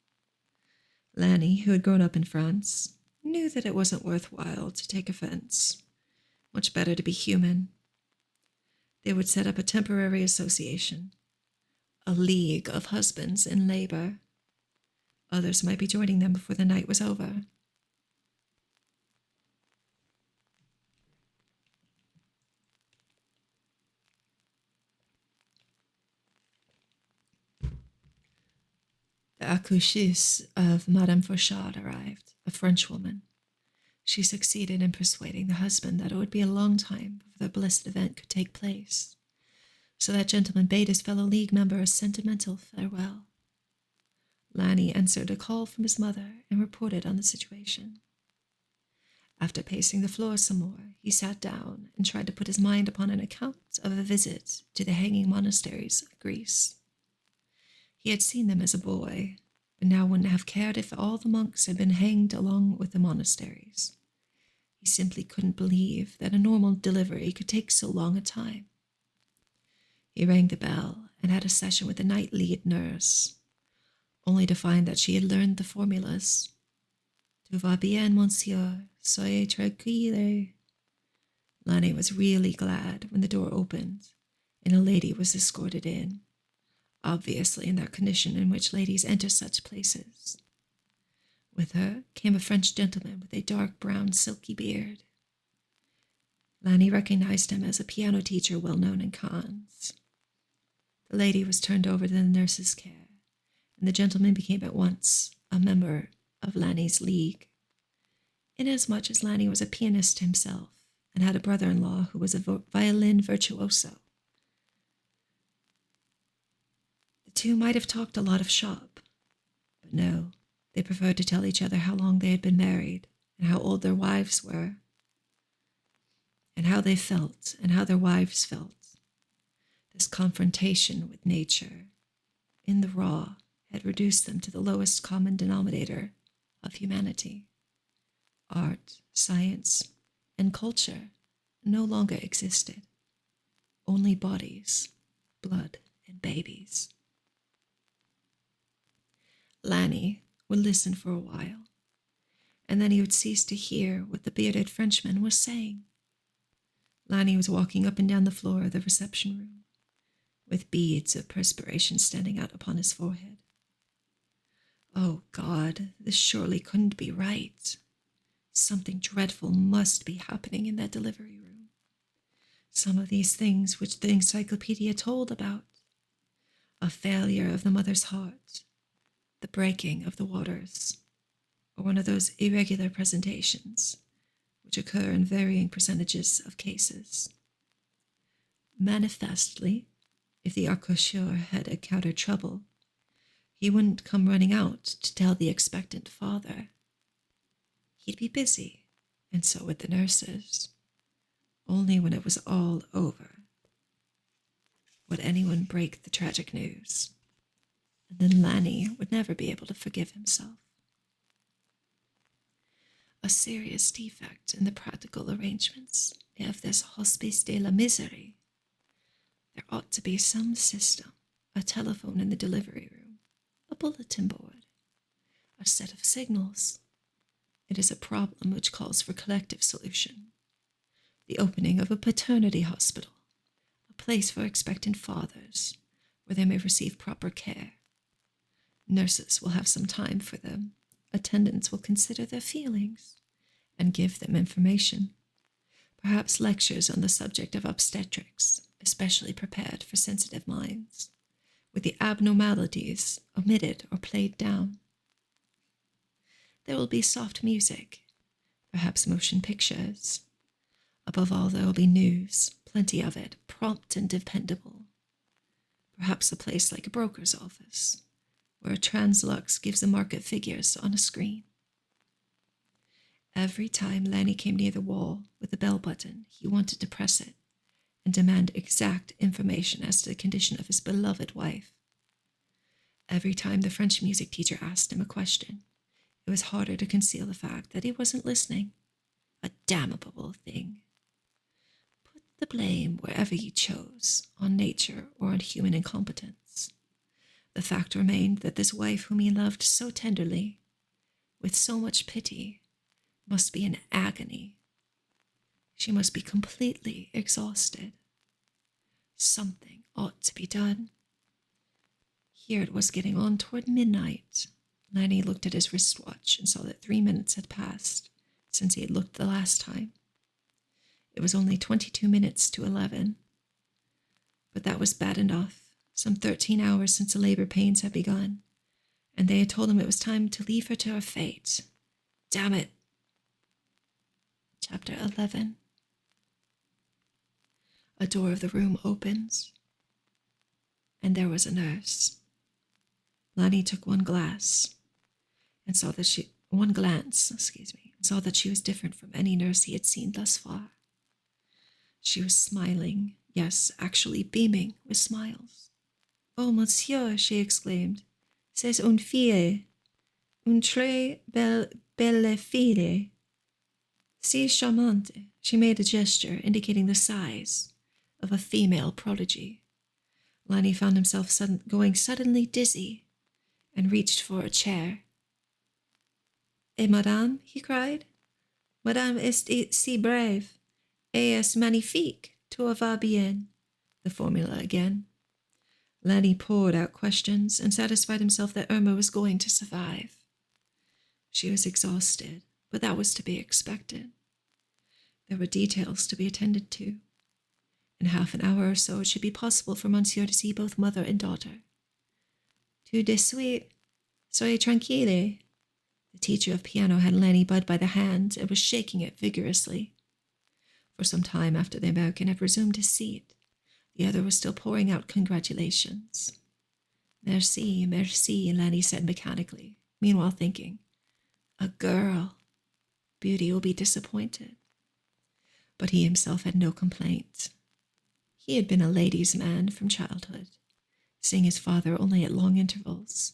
Lanny, who had grown up in France, knew that it wasn't worthwhile to take offense. Much better to be human. They would set up a temporary association, a league of husbands in labor. Others might be joining them before the night was over. The accoucheuse of Madame Fauchard arrived, a Frenchwoman. She succeeded in persuading the husband that it would be a long time before the blessed event could take place, so that gentleman bade his fellow league member a sentimental farewell. Lanny answered a call from his mother and reported on the situation. After pacing the floor some more, he sat down and tried to put his mind upon an account of a visit to the hanging monasteries of Greece. He had seen them as a boy, but now wouldn't have cared if all the monks had been hanged along with the monasteries. He simply couldn't believe that a normal delivery could take so long a time. He rang the bell and had a session with the night lead nurse, only to find that she had learned the formulas. Tout va bien, monsieur, soyez tranquille. Lanny was really glad when the door opened and a lady was escorted in, obviously in that condition in which ladies enter such places. With her came a French gentleman with a dark brown silky beard. Lanny recognized him as a piano teacher well known in Cannes. The lady was turned over to the nurse's care, and the gentleman became at once a member of Lanny's league, inasmuch as Lanny was a pianist himself and had a brother-in-law who was a violin virtuoso. The two might have talked a lot of shop, but no, they preferred to tell each other how long they had been married and how old their wives were, and how they felt and how their wives felt. This confrontation with nature, in the raw, had reduced them to the lowest common denominator of humanity. Art, science, and culture no longer existed. Only bodies, blood, and babies. Lanny would listen for a while, and then he would cease to hear what the bearded Frenchman was saying. Lanny was walking up and down the floor of the reception room, with beads of perspiration standing out upon his forehead. Oh, God, this surely couldn't be right. Something dreadful must be happening in that delivery room. Some of these things which the encyclopedia told about. A failure of the mother's heart, the breaking of the waters, or one of those irregular presentations which occur in varying percentages of cases. Manifestly, if the accoucheur had encountered trouble, he wouldn't come running out to tell the expectant father. He'd be busy, and so would the nurses. Only when it was all over would anyone break the tragic news, and then Lanny would never be able to forgive himself. A serious defect in the practical arrangements of this Hospice de la Miserie. There ought to be some system, a telephone in the delivery room, a bulletin board, a set of signals. It is a problem which calls for collective solution. The opening of a paternity hospital, a place for expectant fathers, where they may receive proper care. Nurses will have some time for them. Attendants will consider their feelings and give them information. Perhaps lectures on the subject of obstetrics, especially prepared for sensitive minds, with the abnormalities omitted or played down. There will be soft music, perhaps motion pictures. Above all, there will be news, plenty of it, prompt and dependable. Perhaps a place like a broker's office, where a translux gives the market figures on a screen. Every time Lanny came near the wall with the bell button, he wanted to press it and demand exact information as to the condition of his beloved wife. Every time the French music teacher asked him a question, it was harder to conceal the fact that he wasn't listening. A damnable thing. Put the blame wherever you chose, on nature or on human incompetence. The fact remained that this wife whom he loved so tenderly, with so much pity, must be in agony. She must be completely exhausted. Something ought to be done. Here it was getting on toward midnight. Lanny looked at his wristwatch and saw that 3 minutes had passed since he had looked the last time. It was only 22 minutes to 11. But that was bad enough. Some 13 hours since the labor pains had begun, and they had told him it was time to leave her to her fate. Damn it. Chapter 11. A door of the room opens, and there was a nurse. Lanny took one glance, and saw that she was different from any nurse he had seen thus far. She was smiling, yes, actually beaming with smiles. "Oh, monsieur," she exclaimed, "c'est une fille, une très belle fille. Si charmante." She made a gesture indicating the size of a female prodigy. Lanny found himself going suddenly dizzy and reached for a chair. "Et madame?" he cried. "Madame est si brave, et est magnifique, tout va bien." The formula again. Lanny poured out questions and satisfied himself that Irma was going to survive. She was exhausted, but that was to be expected. There were details to be attended to. In half an hour or so, it should be possible for Monsieur to see both mother and daughter. "Tout de suite, soyez tranquille." The teacher of piano had Lanny Budd by the hand and was shaking it vigorously. For some time after the American had resumed his seat, the other was still pouring out congratulations. "Merci, merci," Lanny said mechanically, meanwhile thinking, "A girl. Beauty will be disappointed." But he himself had no complaint. He had been a ladies' man from childhood, seeing his father only at long intervals,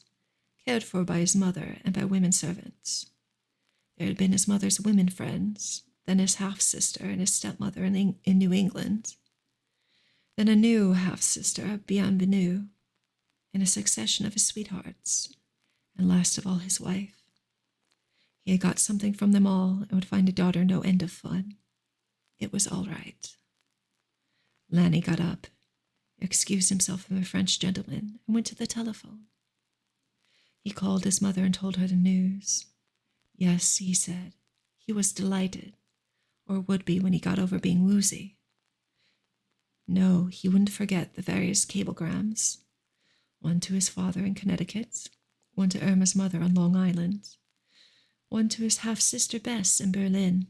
cared for by his mother and by women servants. There had been his mother's women friends, then his half-sister and his stepmother in New England, then a new half-sister, Bienvenue, and a succession of his sweethearts, and last of all his wife. He had got something from them all and would find a daughter no end of fun. It was all right. Lanny got up, excused himself from a French gentleman, and went to the telephone. He called his mother and told her the news. Yes, he said, he was delighted, or would be when he got over being woozy. No, he wouldn't forget the various cablegrams, one to his father in Connecticut, one to Irma's mother on Long Island, one to his half-sister Bess in Berlin.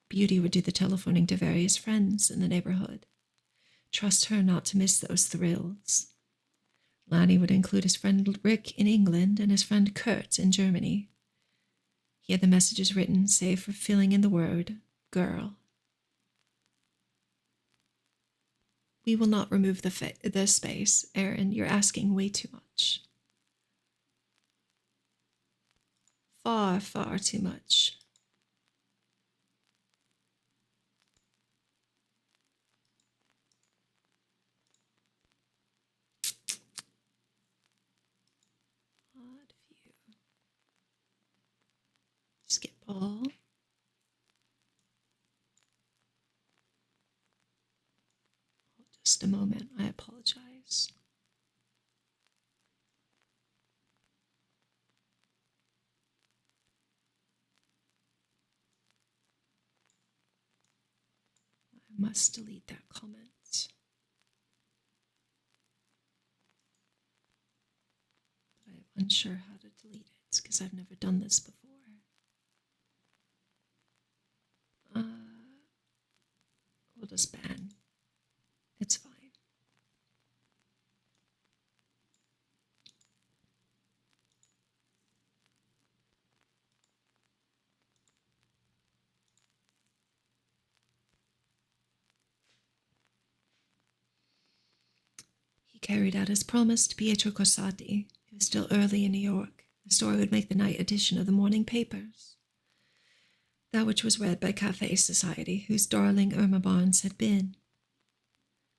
Beauty would do the telephoning to various friends in the neighborhood. Trust her not to miss those thrills. Lanny would include his friend Rick in England and his friend Kurt in Germany. He had the messages written, save for filling in the word, girl. We will not remove the space. Aaron, you're asking way too much. Far, far too much. Odd view. Skip all. Just a moment, I apologize. I must delete that comment. But I'm unsure how to delete it because I've never done this before. We'll just ban. It's fine. He carried out his promise to Pietro Corsati. It was still early in New York. The story would make the night edition of the morning papers. That which was read by Cafe Society, whose darling Irma Barnes had been.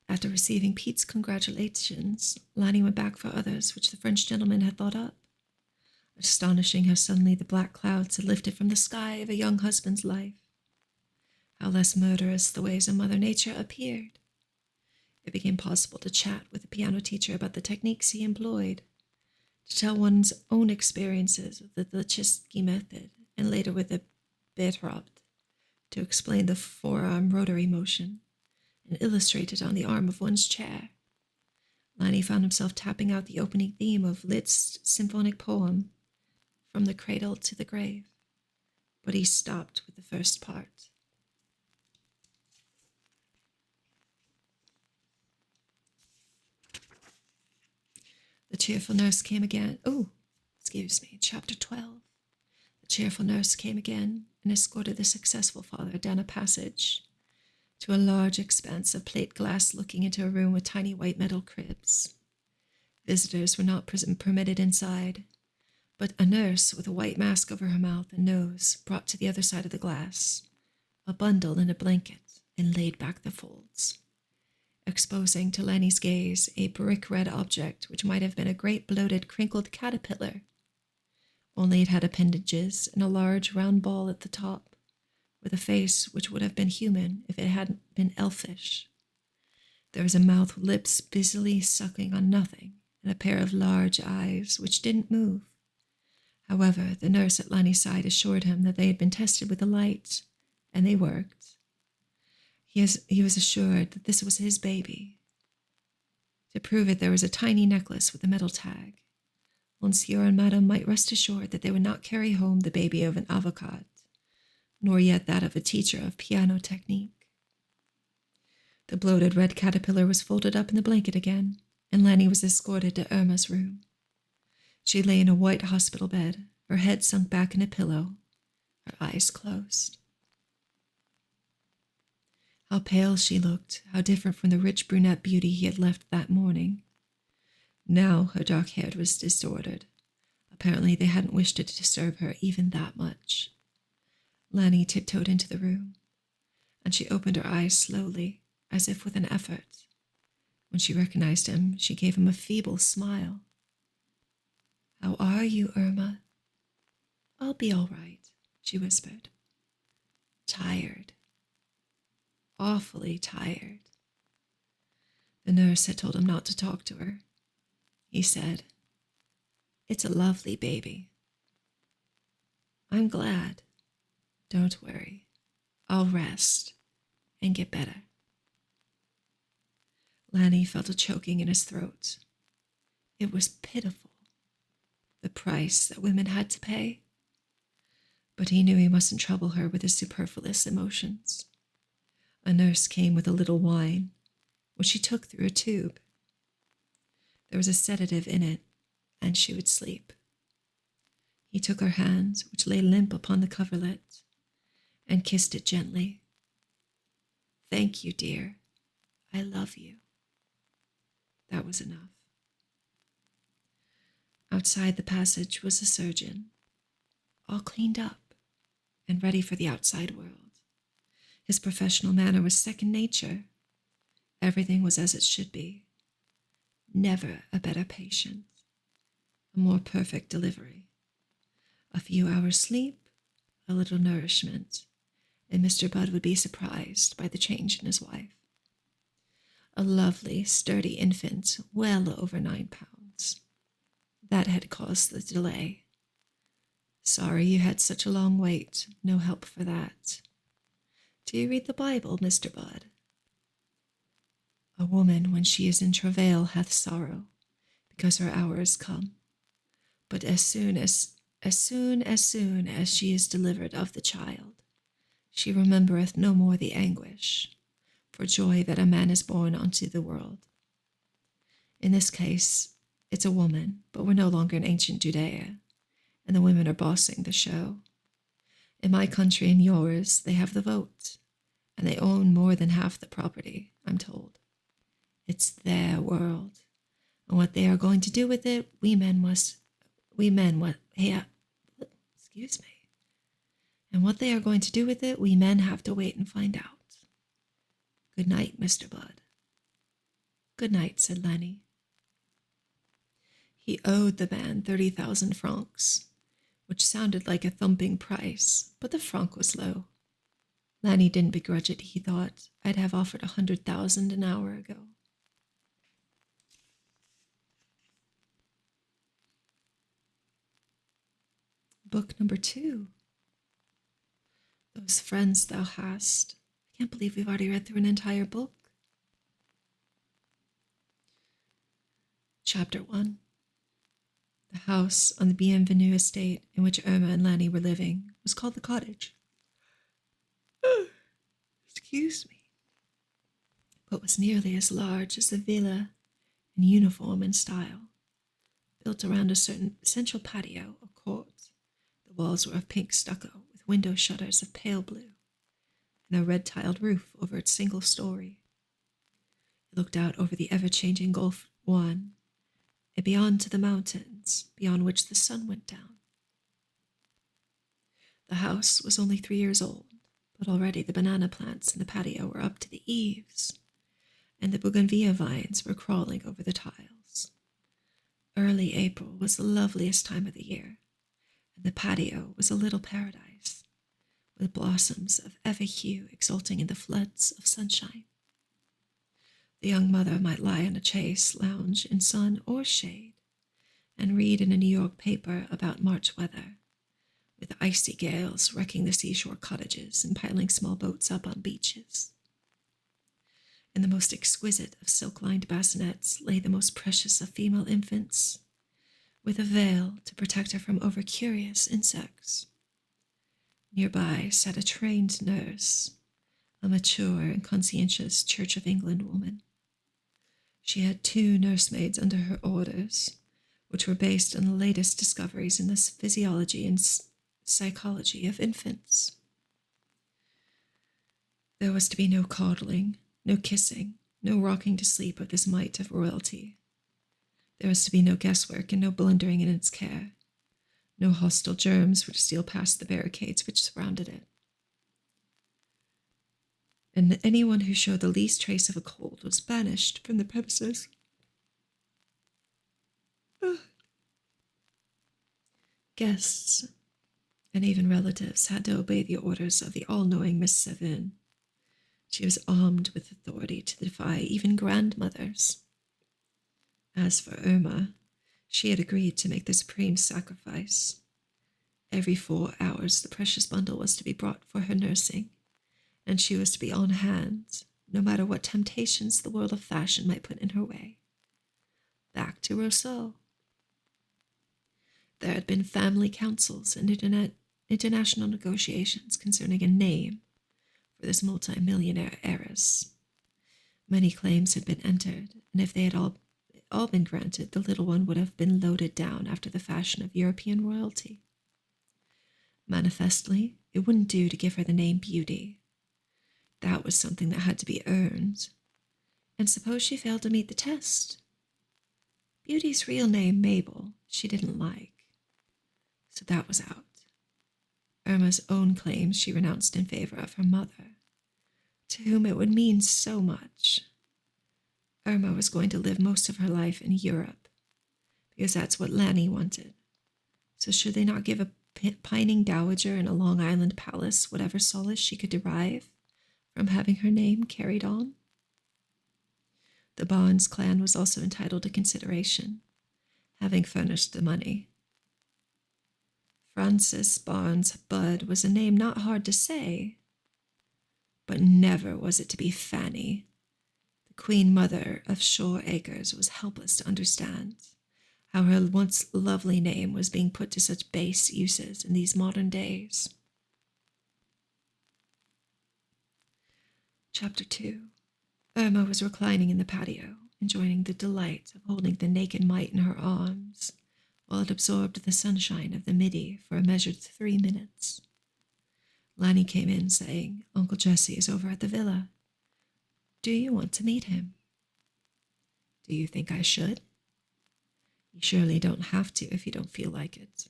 After receiving Pete's congratulations, Lanny went back for others which the French gentleman had thought up. Astonishing how suddenly the black clouds had lifted from the sky of a young husband's life. How less murderous the ways of Mother Nature appeared. It became possible to chat with the piano teacher about the techniques he employed, to tell one's own experiences with the Lachitsky method, and later with the Betrapt, to explain the forearm rotary motion, and illustrate it on the arm of one's chair. Lanny found himself tapping out the opening theme of Liszt's symphonic poem, From the Cradle to the Grave, but he stopped with the first part. The cheerful nurse came again. Chapter 12. The cheerful nurse came again and escorted the successful father down a passage to a large expanse of plate glass looking into a room with tiny white metal cribs. Visitors were not permitted inside, but a nurse with a white mask over her mouth and nose brought to the other side of the glass a bundle in a blanket and laid back the folds, exposing to Lanny's gaze a brick-red object which might have been a great bloated crinkled caterpillar, only it had appendages and a large round ball at the top, with a face which would have been human if it hadn't been elfish. There was a mouth with lips busily sucking on nothing, and a pair of large eyes which didn't move. However, the nurse at Lanny's side assured him that they had been tested with the light, and they worked. He was assured that this was his baby. To prove it, there was a tiny necklace with a metal tag. Monsieur and Madame might rest assured that they would not carry home the baby of an avocat, nor yet that of a teacher of piano technique. The bloated red caterpillar was folded up in the blanket again, and Lanny was escorted to Irma's room. She lay in a white hospital bed, her head sunk back in a pillow, her eyes closed. How pale she looked, how different from the rich brunette beauty he had left that morning. Now her dark hair was disordered. Apparently they hadn't wished to disturb her even that much. Lanny tiptoed into the room, and she opened her eyes slowly, as if with an effort. When she recognized him, she gave him a feeble smile. "How are you, Irma?" "I'll be all right. she whispered. Tired. Awfully tired. The nurse had told him not to talk to her. He said, It's a lovely baby. I'm glad. Don't worry. I'll rest and get better. Lanny felt a choking in his throat. It was pitiful, the price that women had to pay. But he knew he mustn't trouble her with his superfluous emotions. A nurse came with a little wine, which she took through a tube. There was a sedative in it, and she would sleep. He took her hand, which lay limp upon the coverlet, and kissed it gently. Thank you, dear. I love you. That was enough. Outside the passage was a surgeon, all cleaned up and ready for the outside world. His professional manner was second nature. Everything was as it should be. Never a better patient, a more perfect delivery. A few hours' sleep, a little nourishment, and Mr. Budd would be surprised by the change in his wife. A lovely, sturdy infant, well over 9 pounds. That had caused the delay. Sorry you had such a long wait. No help for that. Do you read the Bible, Mr. Budd? A woman, when she is in travail, hath sorrow, because her hour is come. But as soon as she is delivered of the child, she remembereth no more the anguish, for joy that a man is born unto the world. In this case, it's a woman, but we're no longer in ancient Judea, and the women are bossing the show. In my country and yours, they have the vote, and they own more than half the property, I'm told. It's their world, and what they are going to do with it, And what they are going to do with it, we men have to wait and find out. Good night, Mr. Budd. Good night, said Lanny. He owed the man 30,000 francs, which sounded like a thumping price, but the franc was low. Lanny didn't begrudge it, he thought. I'd have offered 100,000 an hour ago. Book number 2. Those friends thou hast. I can't believe we've already read through an entire book. Chapter 1. The house on the Bienvenue estate in which Irma and Lanny were living was called the cottage. Excuse me. But was nearly as large as the villa in uniform and style, built around a certain central patio or court. The walls were of pink stucco with window shutters of pale blue and a red-tiled roof over its single story. It looked out over the ever-changing Gulf One and beyond to the mountains, beyond which the sun went down. The house was only 3 years old, but already the banana plants in the patio were up to the eaves, and the bougainvillea vines were crawling over the tiles. Early April was the loveliest time of the year, and the patio was a little paradise, with blossoms of every hue exulting in the floods of sunshine. The young mother might lie on a chaise lounge in sun or shade, and read in a New York paper about March weather, with icy gales wrecking the seashore cottages and piling small boats up on beaches. In the most exquisite of silk-lined bassinets lay the most precious of female infants, with a veil to protect her from over-curious insects. Nearby sat a trained nurse, a mature and conscientious Church of England woman. She had 2 nursemaids under her orders, which were based on the latest discoveries in the physiology and psychology of infants. There was to be no coddling, no kissing, no rocking to sleep of this mite of royalty. There was to be no guesswork and no blundering in its care. No hostile germs were to steal past the barricades which surrounded it. And anyone who showed the least trace of a cold was banished from the premises. Guests, and even relatives had to obey the orders of the all-knowing Miss Sevin. She was armed with authority to defy even grandmothers. As for Irma, she had agreed to make the supreme sacrifice. Every 4 hours the precious bundle was to be brought for her nursing, and she was to be on hand, no matter what temptations the world of fashion might put in her way. Back to Rousseau. There had been family councils and international negotiations concerning a name for this multi-millionaire heiress. Many claims had been entered, and if they had all been granted, the little one would have been loaded down after the fashion of European royalty. Manifestly, it wouldn't do to give her the name Beauty. That was something that had to be earned. And suppose she failed to meet the test? Beauty's real name, Mabel, she didn't like. So that was out. Irma's own claims she renounced in favor of her mother, to whom it would mean so much. Irma was going to live most of her life in Europe, because that's what Lanny wanted. So should they not give a pining dowager in a Long Island palace whatever solace she could derive from having her name carried on? The Barnes clan was also entitled to consideration, having furnished the money. Frances Barnes Budd was a name not hard to say, but never was it to be Fanny. The Queen Mother of Shore Acres was helpless to understand how her once lovely name was being put to such base uses in these modern days. Chapter 2. Irma was reclining in the patio, enjoying the delight of holding the naked mite in her arms, while it absorbed the sunshine of the midi for a measured 3 minutes. Lanny came in, saying, "Uncle Jesse is over at the villa. Do you want to meet him?" "Do you think I should?" "You surely don't have to if you don't feel like it."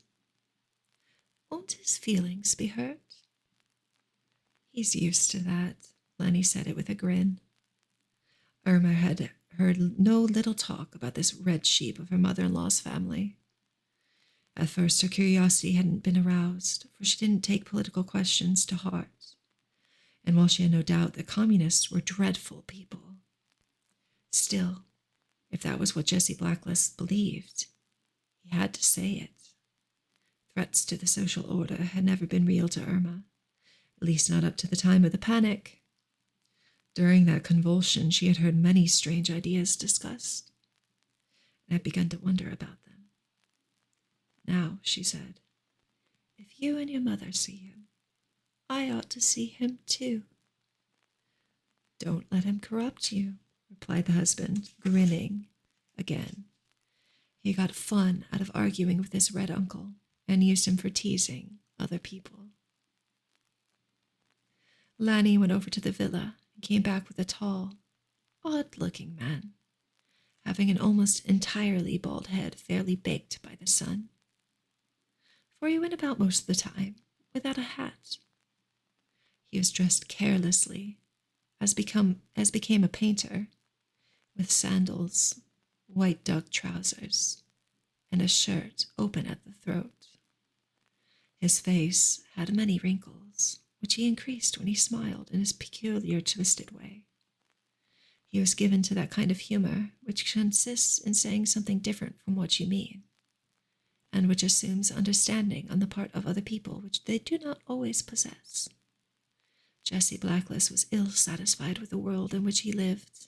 "Won't his feelings be hurt?" "He's used to that." Lanny said it with a grin. Irma had heard no little talk about this red sheep of her mother-in-law's family. At first, her curiosity hadn't been aroused, for she didn't take political questions to heart. And while she had no doubt that communists were dreadful people, still, if that was what Jesse Blacklist believed, he had to say it. Threats to the social order had never been real to Irma, at least not up to the time of the panic. During that convulsion, she had heard many strange ideas discussed, and had begun to wonder about them. "Now," she said, "if you and your mother see him, I ought to see him too." "Don't let him corrupt you," replied the husband, grinning again. He got fun out of arguing with his red uncle, and used him for teasing other people. Lanny went over to the villa and came back with a tall, odd-looking man, having an almost entirely bald head fairly baked by the sun. For he went about most of the time without a hat. He was dressed carelessly, as became a painter, with sandals, white duck trousers, and a shirt open at the throat. His face had many wrinkles, which he increased when he smiled in his peculiar twisted way. He was given to that kind of humor which consists in saying something different from what you mean, and which assumes understanding on the part of other people which they do not always possess. Jesse Blacklist was ill-satisfied with the world in which he lived,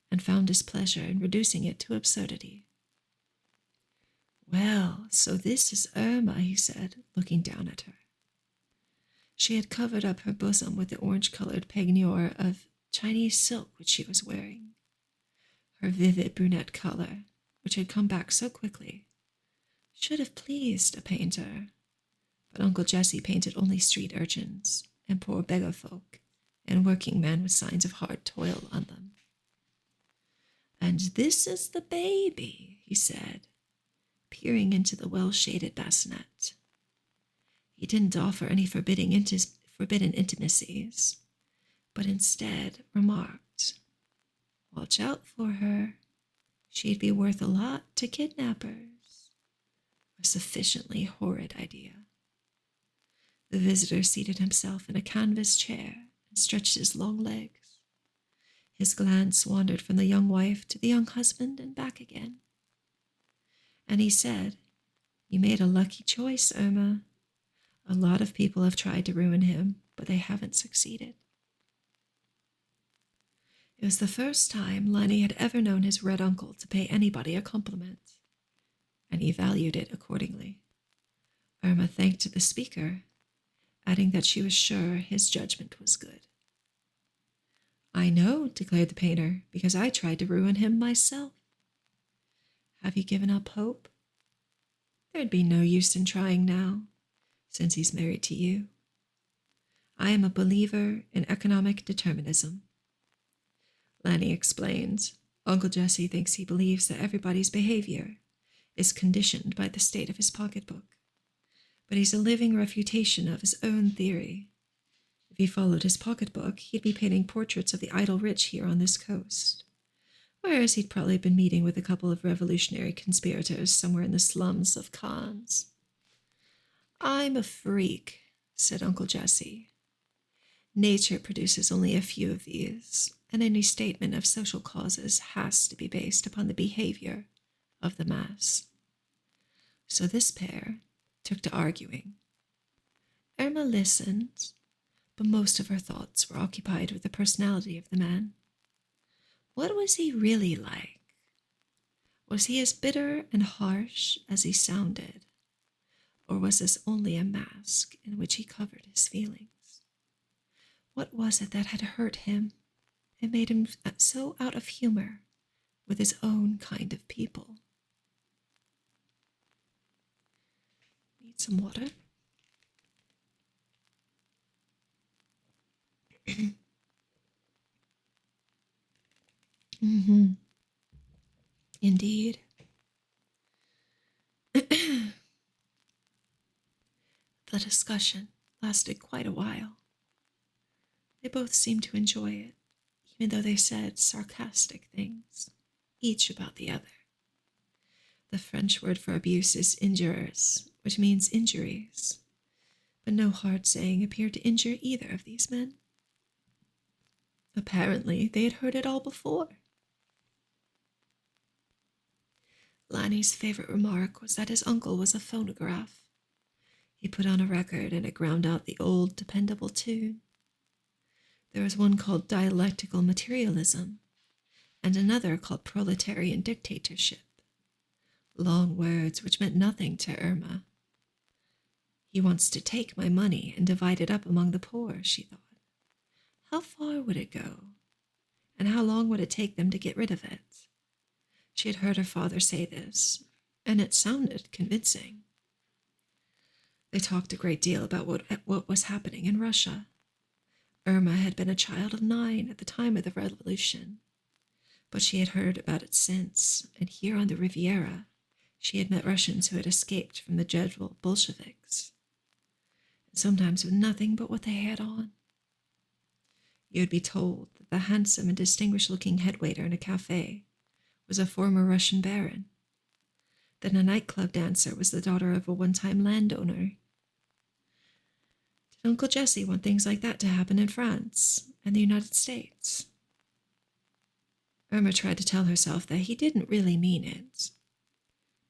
and found his pleasure in reducing it to absurdity. "Well, so this is Irma," he said, looking down at her. She had covered up her bosom with the orange-colored peignoir of Chinese silk which she was wearing. Her vivid brunette color, which had come back so quickly, should have pleased a painter, but Uncle Jesse painted only street urchins and poor beggar folk and working men with signs of hard toil on them. "And this is the baby," he said, peering into the well-shaded bassinet. He didn't offer any forbidden intimacies, but instead remarked, "Watch out for her. She'd be worth a lot to kidnappers." A sufficiently horrid idea. The visitor seated himself in a canvas chair and stretched his long legs. His glance wandered from the young wife to the young husband and back again. And he said, "You made a lucky choice, Irma. A lot of people have tried to ruin him, but they haven't succeeded." It was the first time Lenny had ever known his red uncle to pay anybody a compliment, and he valued it accordingly. Irma thanked the speaker, adding that she was sure his judgment was good. "I know," declared the painter, "because I tried to ruin him myself." "Have you given up hope?" "There'd be no use in trying now, since he's married to you. I am a believer in economic determinism." Lanny explains, "Uncle Jesse thinks he believes that everybody's behavior is conditioned by the state of his pocketbook, but he's a living refutation of his own theory. If he followed his pocketbook, he'd be painting portraits of the idle rich here on this coast, whereas he'd probably been meeting with a couple of revolutionary conspirators somewhere in the slums of Cannes." "I'm a freak," said Uncle Jesse. "Nature produces only a few of these, and any statement of social causes has to be based upon the behavior of the mass." So this pair took to arguing. Irma listened, but most of her thoughts were occupied with the personality of the man. What was he really like? Was he as bitter and harsh as he sounded, or was this only a mask in which he covered his feelings? What was it that had hurt him and made him so out of humor with his own kind of people? Need some water? Indeed. The discussion lasted quite a while. They both seemed to enjoy it, even though they said sarcastic things, each about the other. The French word for abuse is injurious, which means injuries, but no hard saying appeared to injure either of these men. Apparently, they had heard it all before. Lanny's favorite remark was that his uncle was a phonograph. He put on a record and it ground out the old, dependable tune. There was one called dialectical materialism, and another called proletarian dictatorship. Long words which meant nothing to Irma. "He wants to take my money and divide it up among the poor," she thought. How far would it go? And how long would it take them to get rid of it? She had heard her father say this, and it sounded convincing. They talked a great deal about what was happening in Russia. Irma had been a child of 9 at the time of the revolution, but she had heard about it since, and here on the Riviera, she had met Russians who had escaped from the dreadful Bolsheviks, and sometimes with nothing but what they had on. You would be told that the handsome and distinguished-looking head-waiter in a cafe was a former Russian baron, that a nightclub dancer was the daughter of a one-time landowner. Did Uncle Jesse want things like that to happen in France and the United States? Irma tried to tell herself that he didn't really mean it.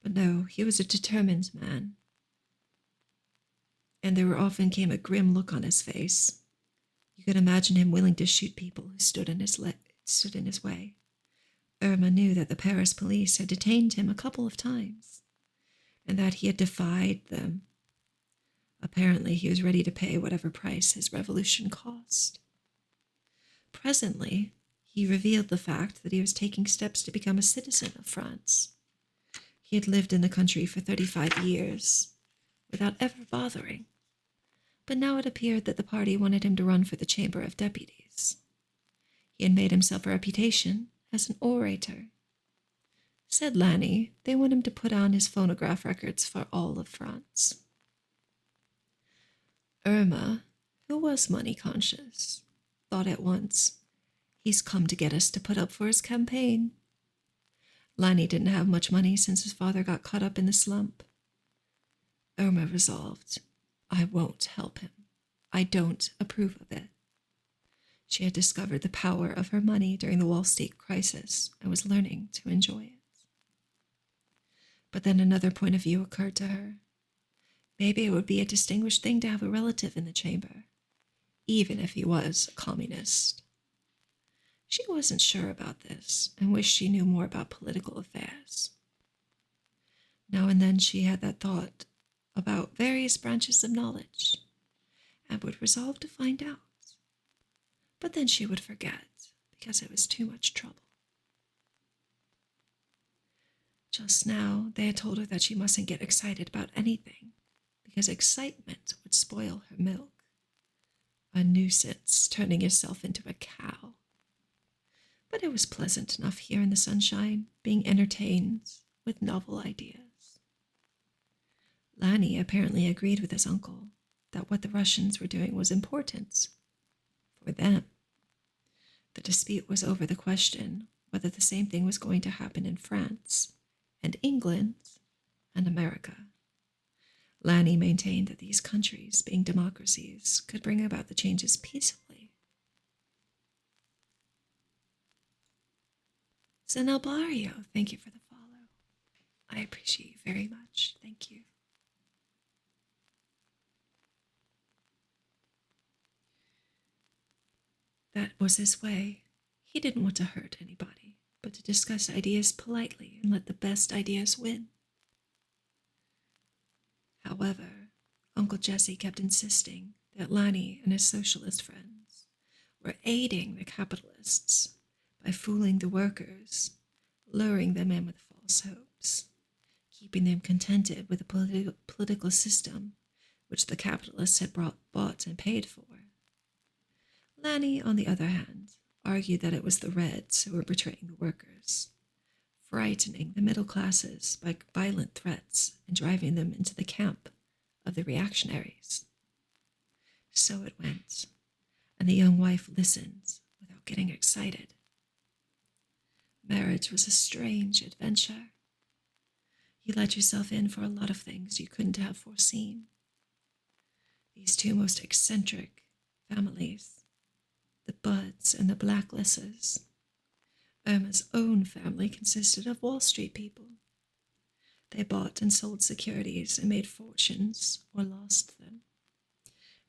But no, he was a determined man. And there often came a grim look on his face. You could imagine him willing to shoot people who stood in his way. Irma knew that the Paris police had detained him a couple of times, and that he had defied them. Apparently, he was ready to pay whatever price his revolution cost. Presently, he revealed the fact that he was taking steps to become a citizen of France. He had lived in the country for 35 years, without ever bothering. But now it appeared that the party wanted him to run for the Chamber of Deputies. He had made himself a reputation as an orator. Said Lanny, they want him to put on his phonograph records for all of France. Irma, who was money-conscious, thought at once, he's come to get us to put up for his campaign. Lanny didn't have much money since his father got caught up in the slump. Irma resolved, I won't help him. I don't approve of it. She had discovered the power of her money during the Wall Street crisis and was learning to enjoy it. But then another point of view occurred to her. Maybe it would be a distinguished thing to have a relative in the chamber, even if he was a communist. She wasn't sure about this and wished she knew more about political affairs. Now and then she had that thought about various branches of knowledge and would resolve to find out. But then she would forget because it was too much trouble. Just now, they had told her that she mustn't get excited about anything because excitement would spoil her milk. A nuisance, turning yourself into a cow. But it was pleasant enough here in the sunshine, being entertained with novel ideas. Lanny apparently agreed with his uncle that what the Russians were doing was important for them. The dispute was over the question whether the same thing was going to happen in France and England and America. Lanny maintained that these countries, being democracies, could bring about the changes peacefully. Zenelbario, thank you for the follow. I appreciate you very much. Thank you. That was his way. He didn't want to hurt anybody, but to discuss ideas politely and let the best ideas win. However, Uncle Jesse kept insisting that Lanny and his socialist friends were aiding the capitalists by fooling the workers, luring them in with false hopes, keeping them contented with the political system which the capitalists had bought and paid for. Lanny, on the other hand, argued that it was the Reds who were betraying the workers, frightening the middle classes by violent threats and driving them into the camp of the reactionaries. So it went, and the young wife listened without getting excited. Marriage was a strange adventure. You let yourself in for a lot of things you couldn't have foreseen. These two most eccentric families, the Budds and the Blacklisses. Irma's own family consisted of Wall Street people. They bought and sold securities and made fortunes or lost them.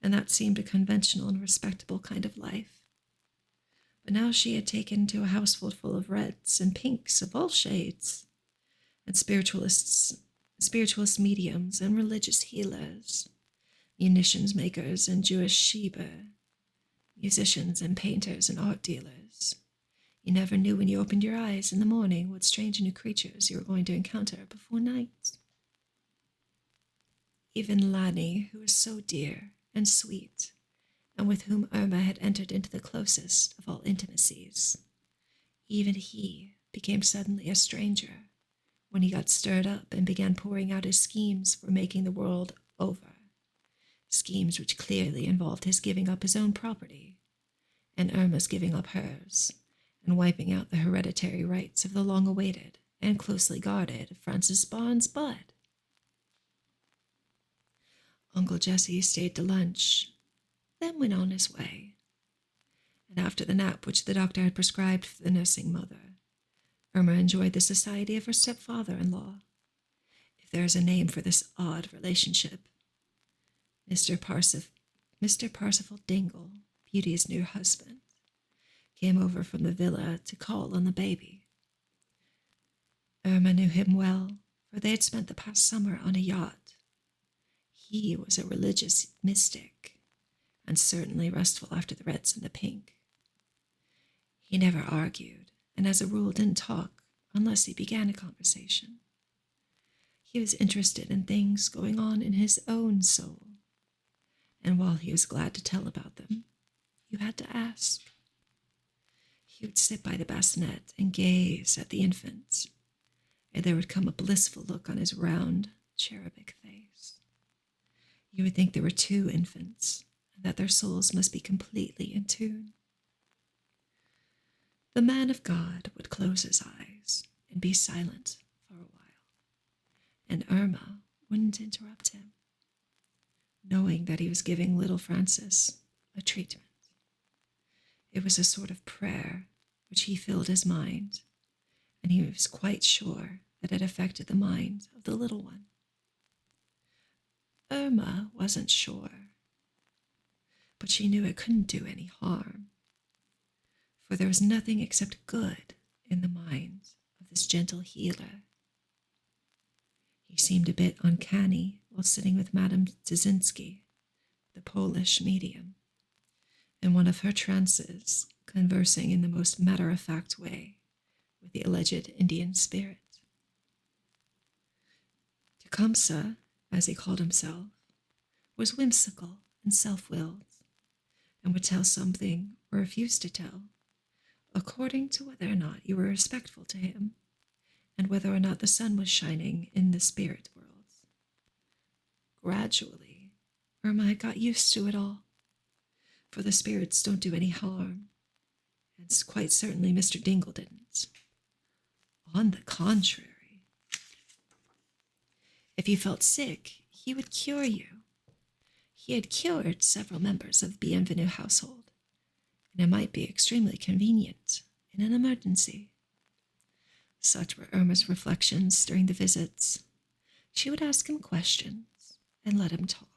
And that seemed a conventional and respectable kind of life. But now she had taken to a household full of reds and pinks of all shades, and spiritualist mediums and religious healers, munitions makers and Jewish Sheba, musicians and painters and art dealers. You never knew when you opened your eyes in the morning what strange new creatures you were going to encounter before night. Even Lanny, who was so dear and sweet, and with whom Irma had entered into the closest of all intimacies, even he became suddenly a stranger when he got stirred up and began pouring out his schemes for making the world over. Schemes which clearly involved his giving up his own property, and Irma's giving up hers, and wiping out the hereditary rights of the long-awaited and closely guarded Francis Barnes Budd. Uncle Jesse stayed to lunch, then went on his way. And after the nap which the doctor had prescribed for the nursing mother, Irma enjoyed the society of her stepfather-in-law, if there is a name for this odd relationship. Mr. Parsifal Dingle, Beauty's new husband, came over from the villa to call on the baby. Irma knew him well, for they had spent the past summer on a yacht. He was a religious mystic, and certainly restful after the reds and the pink. He never argued, and as a rule didn't talk unless he began a conversation. He was interested in things going on in his own soul, and while he was glad to tell about them, you had to ask. He would sit by the bassinet and gaze at the infants, and there would come a blissful look on his round, cherubic face. You would think there were two infants, and that their souls must be completely in tune. The man of God would close his eyes and be silent for a while, and Irma wouldn't interrupt him. knowing that he was giving little Francis a treatment. It was a sort of prayer which he filled his mind, and he was quite sure that it affected the mind of the little one. Irma wasn't sure, but she knew it couldn't do any harm, for there was nothing except good in the mind of this gentle healer. He seemed a bit uncanny while sitting with Madame Dzezinski, the Polish medium, in one of her trances, conversing in the most matter-of-fact way with the alleged Indian spirit. Tecumseh, as he called himself, was whimsical and self-willed, and would tell something or refuse to tell, according to whether or not you were respectful to him, and whether or not the sun was shining in the spirit world. Gradually, Irma had got used to it all, for the spirits don't do any harm, and quite certainly Mr. Dingle didn't. On the contrary, if you felt sick, he would cure you. He had cured several members of the Bienvenue household, and it might be extremely convenient in an emergency. Such were Irma's reflections during the visits. She would ask him questions and let him talk,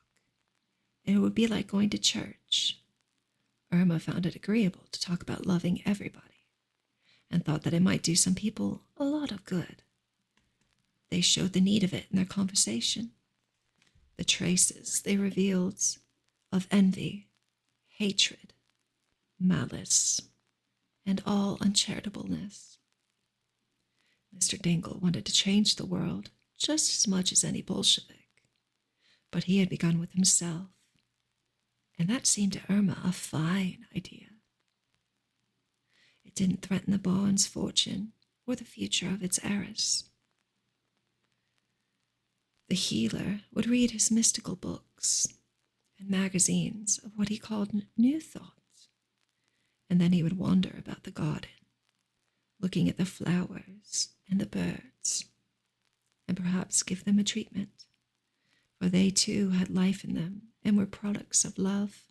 and it would be like going to church. Irma found it agreeable to talk about loving everybody, and thought that it might do some people a lot of good. They showed the need of it in their conversation. The traces they revealed of envy, hatred, malice, and all uncharitableness. Mr. Dingle wanted to change the world just as much as any Bolshevik, but he had begun with himself, and that seemed to Irma a fine idea. It didn't threaten the Barnes fortune or the future of its heiress. The healer would read his mystical books and magazines of what he called New Thoughts, and then he would wander about the garden, looking at the flowers and the birds, and perhaps give them a treatment, for they too had life in them and were products of love.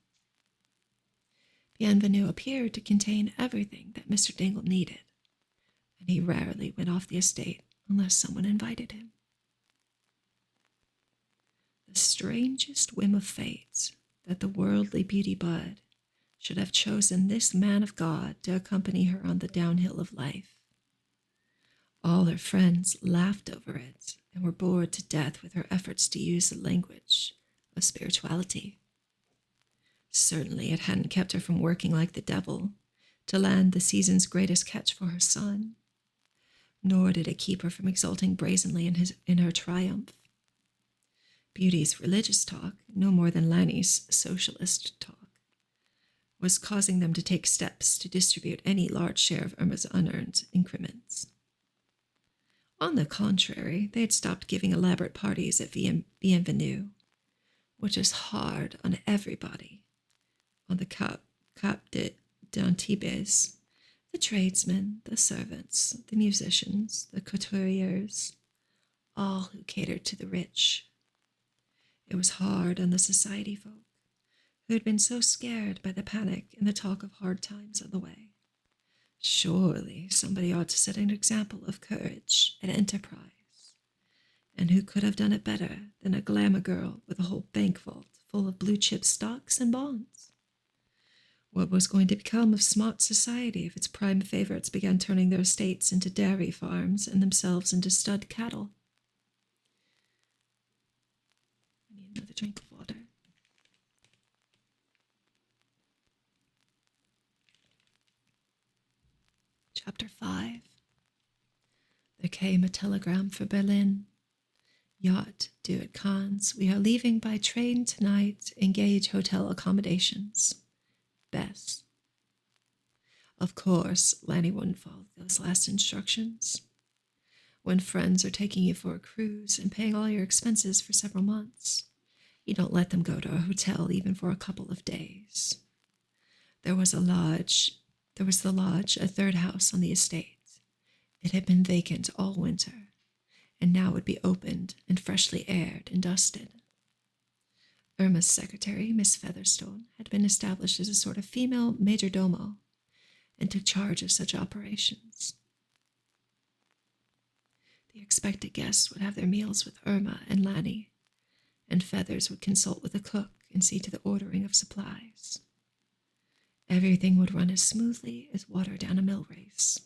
Bienvenue appeared to contain everything that Mr. Dingle needed, and he rarely went off the estate unless someone invited him. The strangest whim of fate that the worldly beauty bud should have chosen this man of God to accompany her on the downhill of life. All her friends laughed over it and were bored to death with her efforts to use the language of spirituality. Certainly it hadn't kept her from working like the devil to land the season's greatest catch for her son, nor did it keep her from exulting brazenly in her triumph. Beauty's religious talk, no more than Lanny's socialist talk, was causing them to take steps to distribute any large share of Irma's unearned increments. On the contrary, they had stopped giving elaborate parties at Bienvenue, which is hard on everybody, on the Cap d'Antibes, the tradesmen, the servants, the musicians, the couturiers, all who catered to the rich. It was hard on the society folk, who had been so scared by the panic and the talk of hard times on the way. Surely somebody ought to set an example of courage and enterprise, and who could have done it better than a glamour girl with a whole bank vault full of blue-chip stocks and bonds? What was going to become of smart society if its prime favorites began turning their estates into dairy farms and themselves into stud cattle? I need another drink of water. Chapter 5. There came a telegram for Berlin. Yacht due at Cannes. We are leaving by train tonight. Engage hotel accommodations. Bess. Of course, Lanny wouldn't follow those last instructions. When friends are taking you for a cruise and paying all your expenses for several months, you don't let them go to a hotel even for a couple of days. There was the lodge, a third house on the estate. It had been vacant all winter, and now would be opened and freshly aired and dusted. Irma's secretary, Miss Featherstone, had been established as a sort of female major domo and took charge of such operations. The expected guests would have their meals with Irma and Lanny, and Feathers would consult with the cook and see to the ordering of supplies. Everything would run as smoothly as water down a mill race.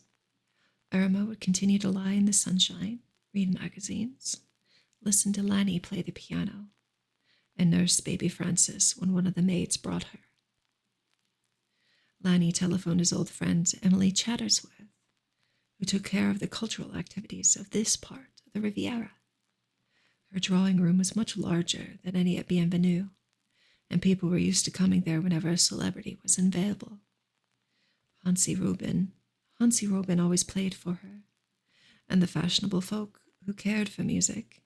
Irma would continue to lie in the sunshine, read magazines, listen to Lanny play the piano, and nurse baby Frances when one of the maids brought her. Lanny telephoned his old friend Emily Chattersworth, who took care of the cultural activities of this part of the Riviera. Her drawing room was much larger than any at Bienvenue, and people were used to coming there whenever a celebrity was available. Hansi Rubin always played for her, and the fashionable folk who cared for music,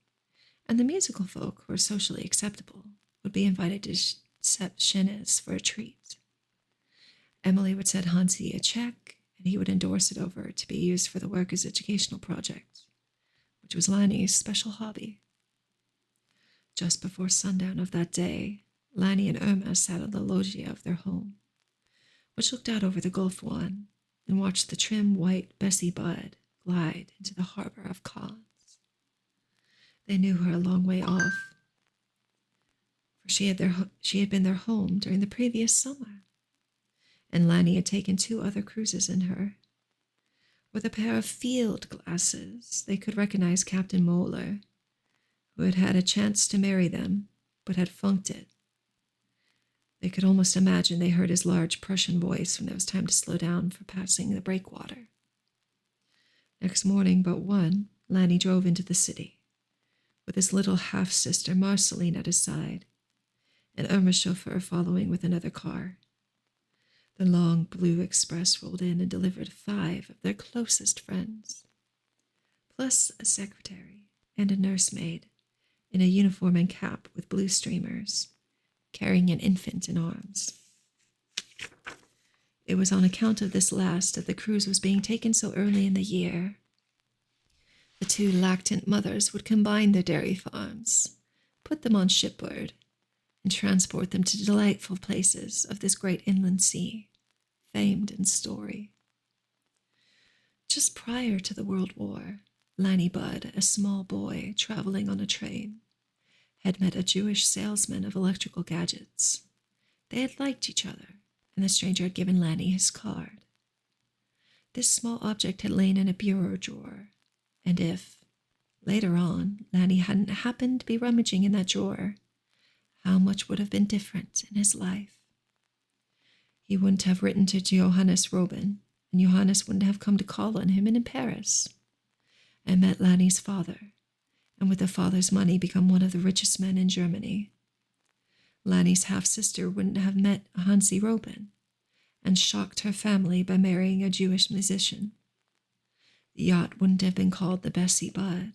and the musical folk who were socially acceptable, would be invited to Chenes for a treat. Emily would send Hansi a check, and he would endorse it over to be used for the workers' educational project, which was Lanny's special hobby. Just before sundown of that day, Lanny and Irma sat on the loggia of their home, which looked out over the Gulf One, and watched the trim white Bessie Budd glide into the harbor of Cannes. They knew her a long way off, for she had been their home during the previous summer, and Lanny had taken 2 other cruises in her. With a pair of field glasses, they could recognize Captain Moeller, who had had a chance to marry them, but had funked it. They could almost imagine they heard his large Prussian voice when it was time to slow down for passing the breakwater. Next morning, but 1, Lanny drove into the city, with his little half-sister Marceline at his side, and Irma's chauffeur following with another car. The long blue express rolled in and delivered 5 of their closest friends, plus a secretary and a nursemaid in a uniform and cap with blue streamers, carrying an infant in arms. It was on account of this last that the cruise was being taken so early in the year. The 2 lactant mothers would combine their dairy farms, put them on shipboard, and transport them to delightful places of this great inland sea, famed in story. Just prior to the World War, Lanny Budd, a small boy traveling on a train, had met a Jewish salesman of electrical gadgets. They had liked each other, and the stranger had given Lanny his card. This small object had lain in a bureau drawer, and if, later on, Lanny hadn't happened to be rummaging in that drawer, how much would have been different in his life. He wouldn't have written to Johannes Robin, and Johannes wouldn't have come to call on him in Paris, and met Lanny's father, and with the father's money become one of the richest men in Germany. Lanny's half-sister wouldn't have met Hansi Robin, and shocked her family by marrying a Jewish musician. The yacht wouldn't have been called the Bessie Budd,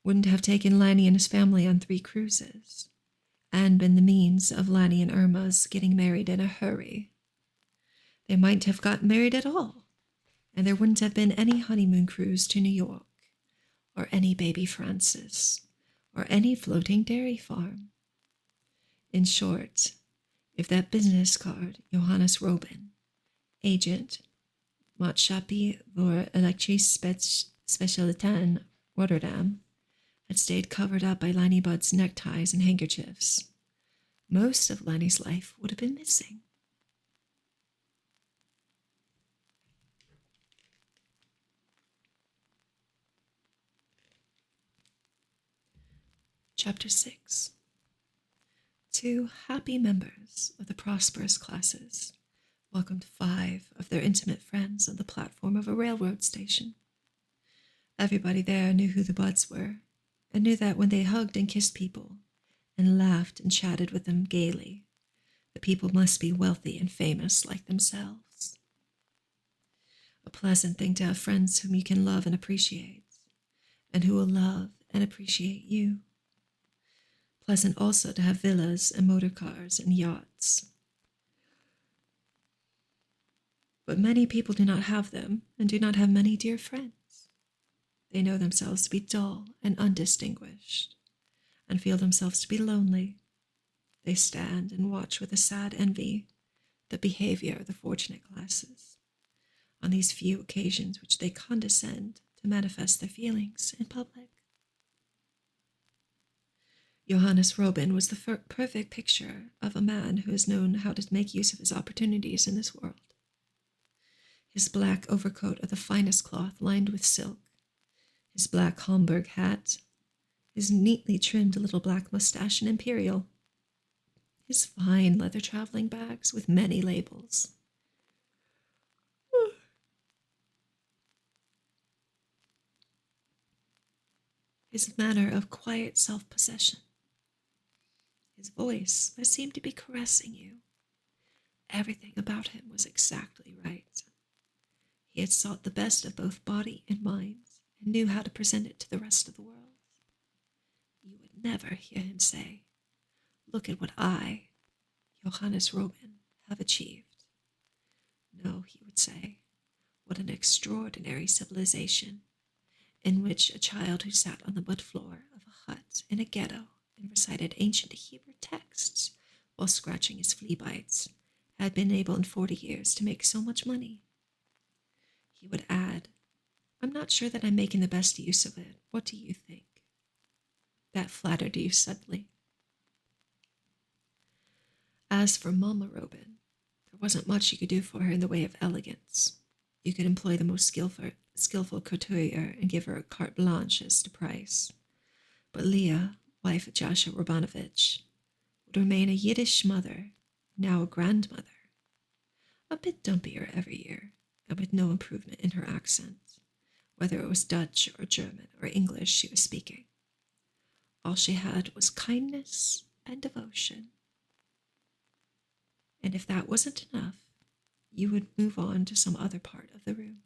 wouldn't have taken Lanny and his family on 3 cruises, and been the means of Lanny and Irma's getting married in a hurry. They mightn't have gotten married at all, and there wouldn't have been any honeymoon cruise to New York, or any baby Frances, or any floating dairy farm. In short, if that business card, Johannes Robin, agent, Maatschappij voor elektrische specialiteiten, Rotterdam, had stayed covered up by Lanny Budd's neckties and handkerchiefs, most of Lanny's life would have been missing. Chapter 6. 2 happy members of the prosperous classes welcomed 5 of their intimate friends on the platform of a railroad station. Everybody there knew who the Budds were, and knew that when they hugged and kissed people, and laughed and chatted with them gaily, the people must be wealthy and famous like themselves. A pleasant thing to have friends whom you can love and appreciate, and who will love and appreciate you. Pleasant also to have villas and motor cars and yachts. But many people do not have them, and do not have many dear friends. They know themselves to be dull and undistinguished, and feel themselves to be lonely. They stand and watch with a sad envy the behavior of the fortunate classes on these few occasions which they condescend to manifest their feelings in public. Johannes Robin was the perfect picture of a man who has known how to make use of his opportunities in this world. His black overcoat of the finest cloth lined with silk, his black Homburg hat, his neatly trimmed little black mustache and imperial, his fine leather traveling bags with many labels. His manner of quiet self-possession. His voice that seemed to be caressing you. Everything about him was exactly right. He had sought the best of both body and mind, and knew how to present it to the rest of the world. You would never hear him say, "Look at what I, Johannes Robin, have achieved." No, he would say, "What an extraordinary civilization, in which a child who sat on the mud floor of a hut in a ghetto and recited ancient Hebrew texts while scratching his flea bites had been able in 40 years to make so much money." He would add, "I'm not sure that I'm making the best use of it. What do you think?" That flattered you suddenly. As for Mama Robin, there wasn't much you could do for her in the way of elegance. You could employ the most skillful couturier and give her a carte blanche as to price. But Leah, wife of Joshua Robanovich, would remain a Yiddish mother, now a grandmother, a bit dumpier every year, and with no improvement in her accent, whether it was Dutch or German or English she was speaking. All she had was kindness and devotion. And if that wasn't enough, you would move on to some other part of the room.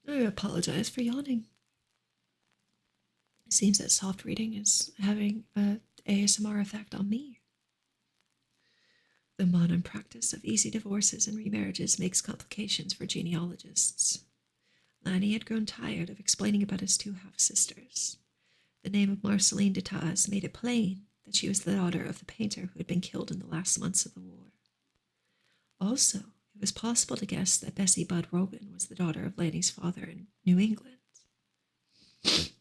I apologize for yawning. It seems that soft reading is having an ASMR effect on me. The modern practice of easy divorces and remarriages makes complications for genealogists. Lanny had grown tired of explaining about his two half-sisters. The name of Marceline de Taz made it plain that she was the daughter of the painter who had been killed in the last months of the war. Also, it was possible to guess that Bessie Budd Robin was the daughter of Lanny's father in New England. Thank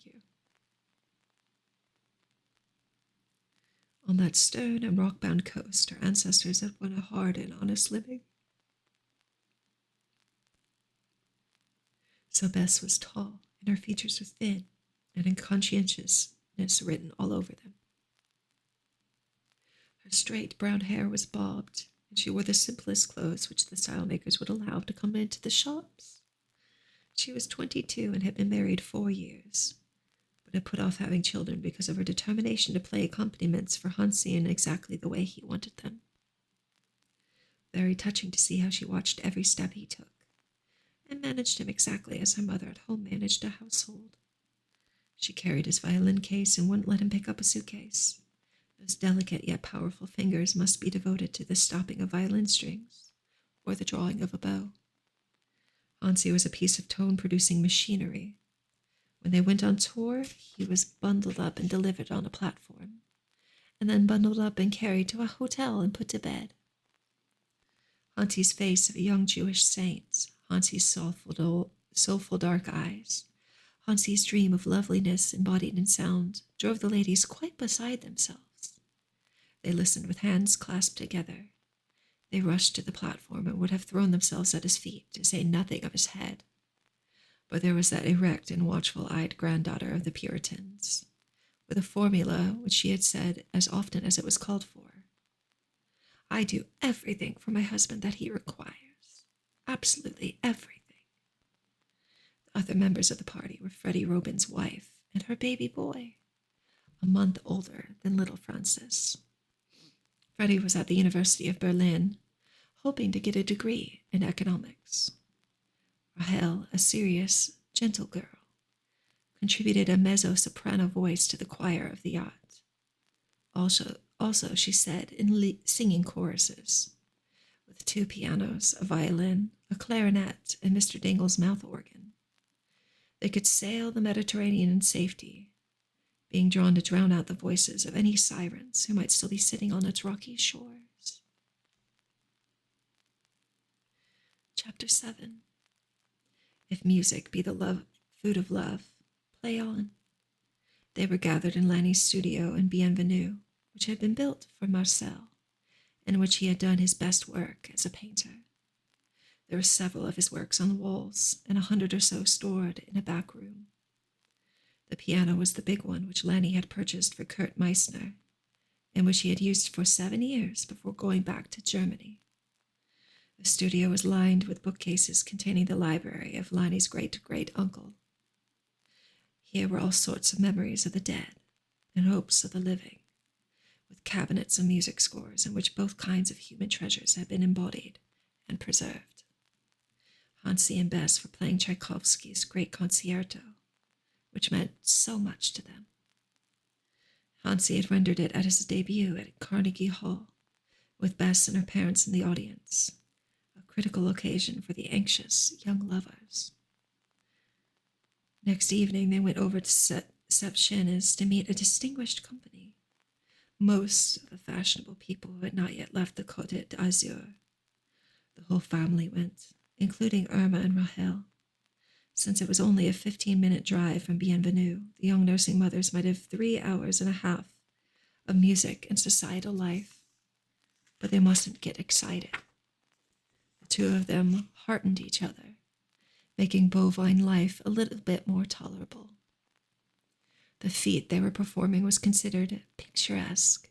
you. On that stone and rock-bound coast, our ancestors had won a hard and honest living. So Bess was tall, and her features were thin, and conscientiousness written all over them. Her straight brown hair was bobbed, and she wore the simplest clothes which the style makers would allow to come into the shops. She was 22 and had been married 4 years, but had put off having children because of her determination to play accompaniments for Hansi in exactly the way he wanted them. Very touching to see how she watched every step he took, and managed him exactly as her mother at home managed a household. She carried his violin case and wouldn't let him pick up a suitcase. Those delicate yet powerful fingers must be devoted to the stopping of violin strings, or the drawing of a bow. Hansi was a piece of tone-producing machinery. When they went on tour, he was bundled up and delivered on a platform, and then bundled up and carried to a hotel and put to bed. Hansi's face of a young Jewish saint, Hansi's soulful dark eyes, Hansi's dream of loveliness embodied in sound drove the ladies quite beside themselves. They listened with hands clasped together. They rushed to the platform and would have thrown themselves at his feet, to say nothing of his head. But there was that erect and watchful-eyed granddaughter of the Puritans, with a formula which she had said as often as it was called for. "I do everything for my husband that he requires. Absolutely everything." The other members of the party were Freddie Robin's wife and her baby boy, a month older than little Francis. Freddie was at the University of Berlin, hoping to get a degree in economics. Rahel, a serious, gentle girl, contributed a mezzo-soprano voice to the choir of the yacht. Also, she said in singing choruses, with 2 pianos, a violin, a clarinet, and Mr. Dingle's mouth organ. They could sail the Mediterranean in safety, being drawn to drown out the voices of any sirens who might still be sitting on its rocky shores. Chapter 7. If music be the food of love, play on. They were gathered in Lanny's studio in Bienvenue, which had been built for Marcel, in which he had done his best work as a painter. There were several of his works on the walls, and 100 or so stored in a back room. The piano was the big one which Lanny had purchased for Kurt Meissner, and which he had used for 7 years before going back to Germany. The studio was lined with bookcases containing the library of Lanny's great-great-uncle. Here were all sorts of memories of the dead and hopes of the living, with cabinets of music scores in which both kinds of human treasures had been embodied and preserved. Hansi and Bess were playing Tchaikovsky's Great Concerto, which meant so much to them. Hansi had rendered it at his debut at Carnegie Hall, with Bess and her parents in the audience, a critical occasion for the anxious young lovers. Next evening, they went over to Septschines to meet a distinguished company, most of the fashionable people who had not yet left the Côte d'Azur. The whole family went, including Irma and Rahel. Since it was only a 15-minute drive from Bienvenue, the young nursing mothers might have 3 hours and a half of music and societal life. But they mustn't get excited. The two of them heartened each other, making bovine life a little bit more tolerable. The feat they were performing was considered picturesque,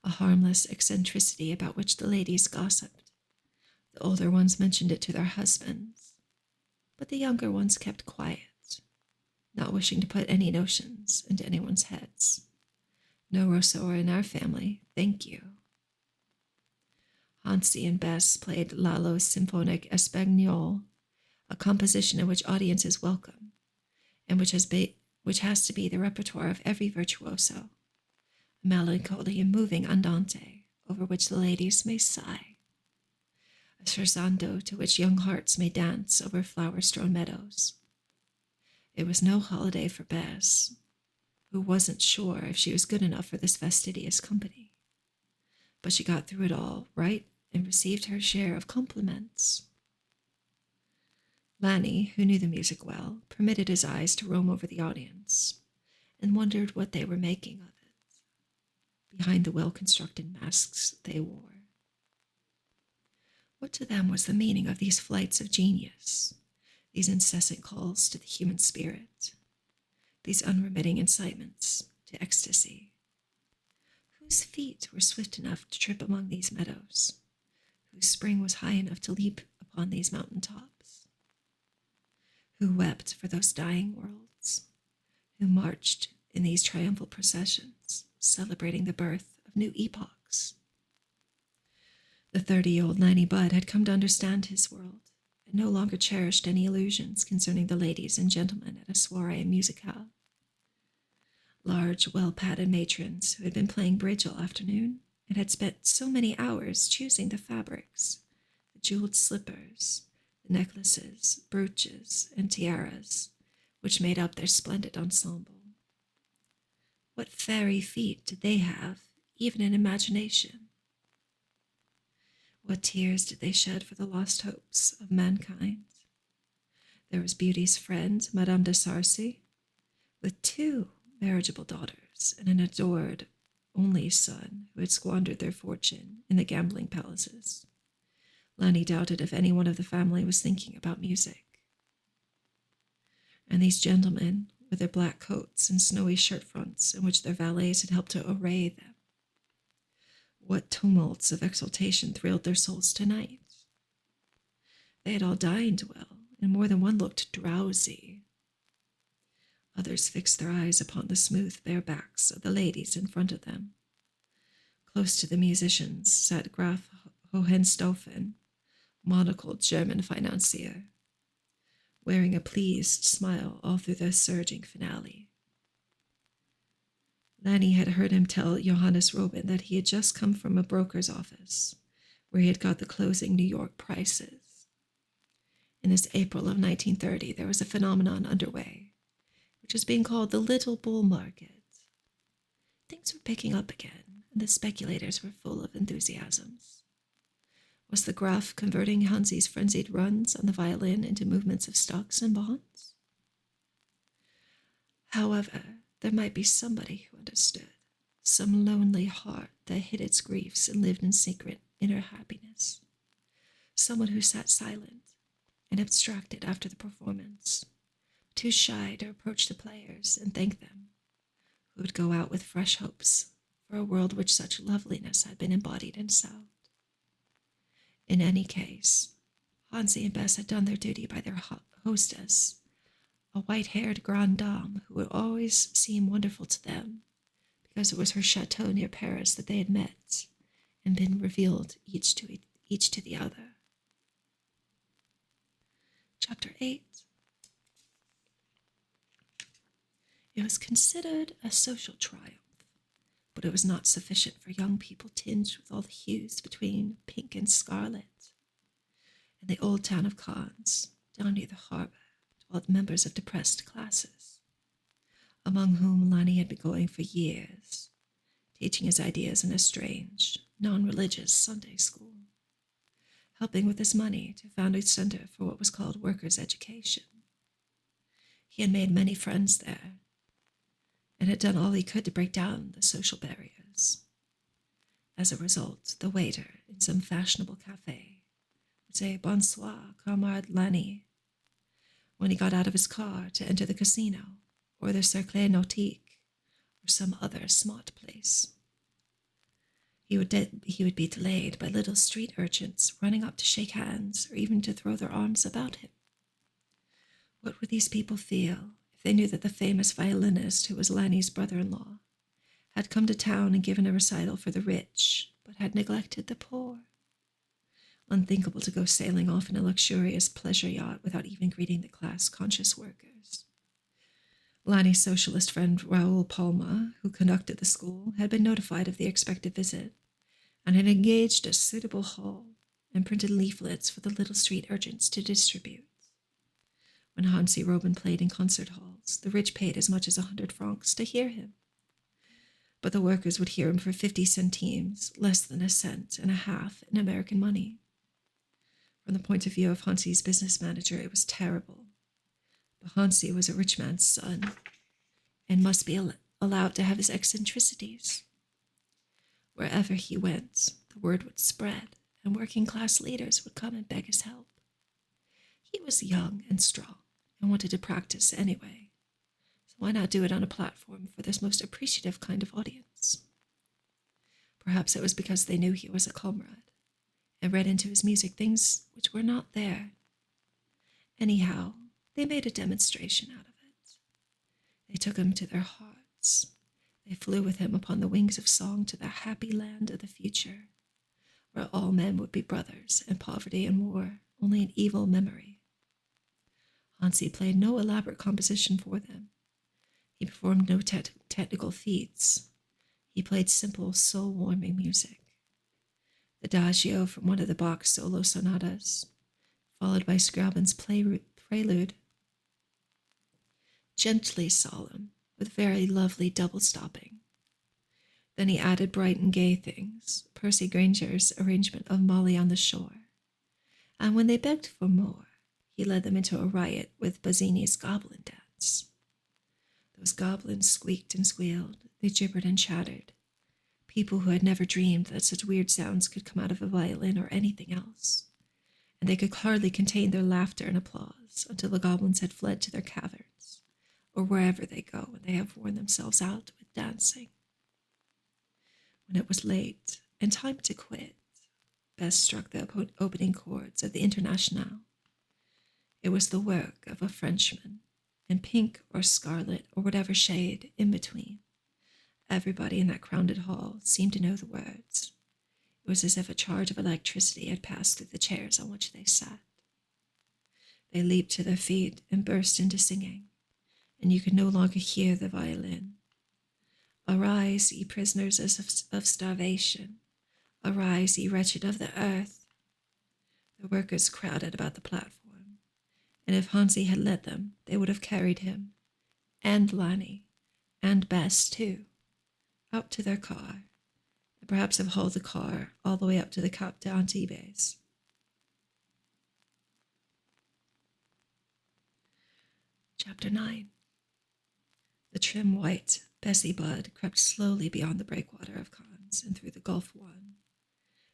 a harmless eccentricity about which the ladies gossiped. The older ones mentioned it to their husbands, but the younger ones kept quiet, not wishing to put any notions into anyone's heads. No Rousseau in our family, thank you. Hansi and Bess played Lalo's Symphonic Espagnole, a composition in which audiences welcome, and which has to be the repertoire of every virtuoso, a melancholy and moving andante over which the ladies may sigh, a scherzando to which young hearts may dance over flower-strewn meadows. It was no holiday for Bess, who wasn't sure if she was good enough for this fastidious company, but she got through it all right and received her share of compliments. Lanny, who knew the music well, permitted his eyes to roam over the audience and wondered what they were making of it, behind the well-constructed masks they wore. What to them was the meaning of these flights of genius, these incessant calls to the human spirit, these unremitting incitements to ecstasy? Whose feet were swift enough to trip among these meadows? Whose spring was high enough to leap upon these mountain tops? Who wept for those dying worlds? Who marched in these triumphal processions, celebrating the birth of new epochs? The 30-year-old Lanny Budd had come to understand his world, and no longer cherished any illusions concerning the ladies and gentlemen at a soirée musicale. Large, well-padded matrons who had been playing bridge all afternoon and had spent so many hours choosing the fabrics, the jeweled slippers, the necklaces, brooches, and tiaras which made up their splendid ensemble. What fairy feet did they have, even in imagination? What tears did they shed for the lost hopes of mankind? There was Beauty's friend, Madame de Sarcy, with 2 marriageable daughters and an adored only son who had squandered their fortune in the gambling palaces. Lanny doubted if any one of the family was thinking about music. And these gentlemen, with their black coats and snowy shirt fronts in which their valets had helped to array them. What tumults of exultation thrilled their souls tonight? They had all dined well, and more than one looked drowsy. Others fixed their eyes upon the smooth, bare backs of the ladies in front of them. Close to the musicians sat Graf Hohenstaufen, monocled German financier, wearing a pleased smile all through the surging finale. Lanny had heard him tell Johannes Robin that he had just come from a broker's office, where he had got the closing New York prices, In this April of 1930, there was a phenomenon underway, which is being called the Little Bull Market. Things were picking up again, and the speculators were full of enthusiasms. Was the Graf converting Hansi's frenzied runs on the violin into movements of stocks and bonds? However, there might be somebody who understood, some lonely heart that hid its griefs and lived in secret inner happiness, someone who sat silent and abstracted after the performance, too shy to approach the players and thank them, who would go out with fresh hopes for a world which such loveliness had been embodied in sound. In any case, Hansi and Bess had done their duty by their hostess, a white-haired grande dame who would always seem wonderful to them, because it was her chateau near Paris that they had met and been revealed each to the other. Chapter 8. It was considered a social triumph, but it was not sufficient for young people tinged with all the hues between pink and scarlet. In the old town of Cannes, down near the harbor, dwelt members of depressed classes, among whom Lanny had been going for years, teaching his ideas in a strange, non-religious Sunday school, helping with his money to found a center for what was called workers' education. He had made many friends there, and had done all he could to break down the social barriers. As a result, the waiter in some fashionable cafe would say, "Bonsoir, camarade Lanny," when he got out of his car to enter the casino, or the Cercle Nautique, or some other smart place. He would be delayed by little street urchins running up to shake hands or even to throw their arms about him. What would these people feel if they knew that the famous violinist, who was Lanny's brother-in-law, had come to town and given a recital for the rich, but had neglected the poor? Unthinkable to go sailing off in a luxurious pleasure yacht without even greeting the class-conscious workers. Lanny's socialist friend Raoul Palma, who conducted the school, had been notified of the expected visit, and had engaged a suitable hall and printed leaflets for the little street urchins to distribute. When Hansi Robin played in concert halls, the rich paid as much as 100 francs to hear him. But the workers would hear him for 50 centimes, less than a cent and a half in American money. From the point of view of Hansi's business manager, it was terrible. But Hansi was a rich man's son, and must be allowed to have his eccentricities. Wherever he went, the word would spread, and working-class leaders would come and beg his help. He was young and strong, and wanted to practice anyway, so why not do it on a platform for this most appreciative kind of audience? Perhaps it was because they knew he was a comrade, and read into his music things which were not there. Anyhow, they made a demonstration out of it. They took him to their hearts. They flew with him upon the wings of song to the happy land of the future, where all men would be brothers, and poverty and war only an evil memory. Hansi played no elaborate composition for them. He performed no technical feats. He played simple, soul-warming music. The Adagio from one of the Bach solo sonatas, followed by Scriabin's prelude. Gently solemn, with very lovely double stopping. Then he added bright and gay things, Percy Granger's arrangement of Molly on the Shore. And when they begged for more, he led them into a riot with Bazzini's goblin dance. Those goblins squeaked and squealed, they gibbered and chattered. People who had never dreamed that such weird sounds could come out of a violin or anything else. And they could hardly contain their laughter and applause until the goblins had fled to their caverns, or wherever they go when they have worn themselves out with dancing. When it was late and time to quit, Bess struck the opening chords of the Internationale. It was the work of a Frenchman, in pink or scarlet or whatever shade in between. Everybody in that crowded hall seemed to know the words. It was as if a charge of electricity had passed through the chairs on which they sat. They leaped to their feet and burst into singing, and you could no longer hear the violin. Arise, ye prisoners of starvation. Arise, ye wretched of the earth. The workers crowded about the platform. and if Hansi had led them, they would have carried him, and Lanny, and Bess too, out to their car, and perhaps have hauled the car all the way up to the Cap d'Antibes. Chapter 9. The trim white Bessie Budd crept slowly beyond the breakwater of Cannes and through the Gulf One,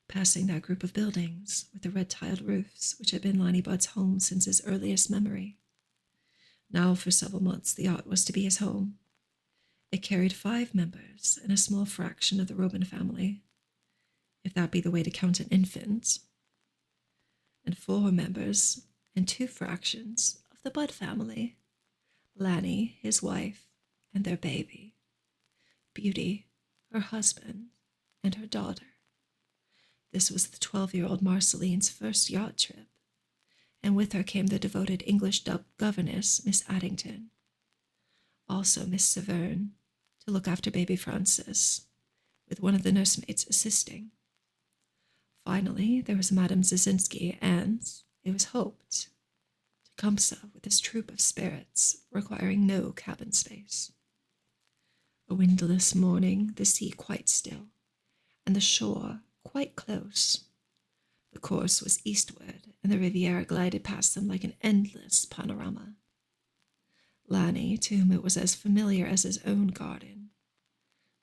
passing that group of buildings with the red-tiled roofs which had been Lanny Budd's home since his earliest memory. Now for several months the yacht was to be his home. It carried 5 members and a small fraction of the Robin family, if that be the way to count an infant, and 4 members and 2 fractions of the Budd family, Lanny, his wife, and their baby, Beauty, her husband, and her daughter. This was the 12-year-old Marceline's first yacht trip, and with her came the devoted English governess, Miss Addington, also Miss Severn, to look after baby Francis, with one of the nursemaids assisting. Finally, there was Madame Zazinski and, it was hoped, Tecumseh with his troop of spirits, requiring no cabin space. A windless morning, the sea quite still, and the shore quite close. The course was eastward, and the Riviera glided past them like an endless panorama. Lanny, to whom it was as familiar as his own garden,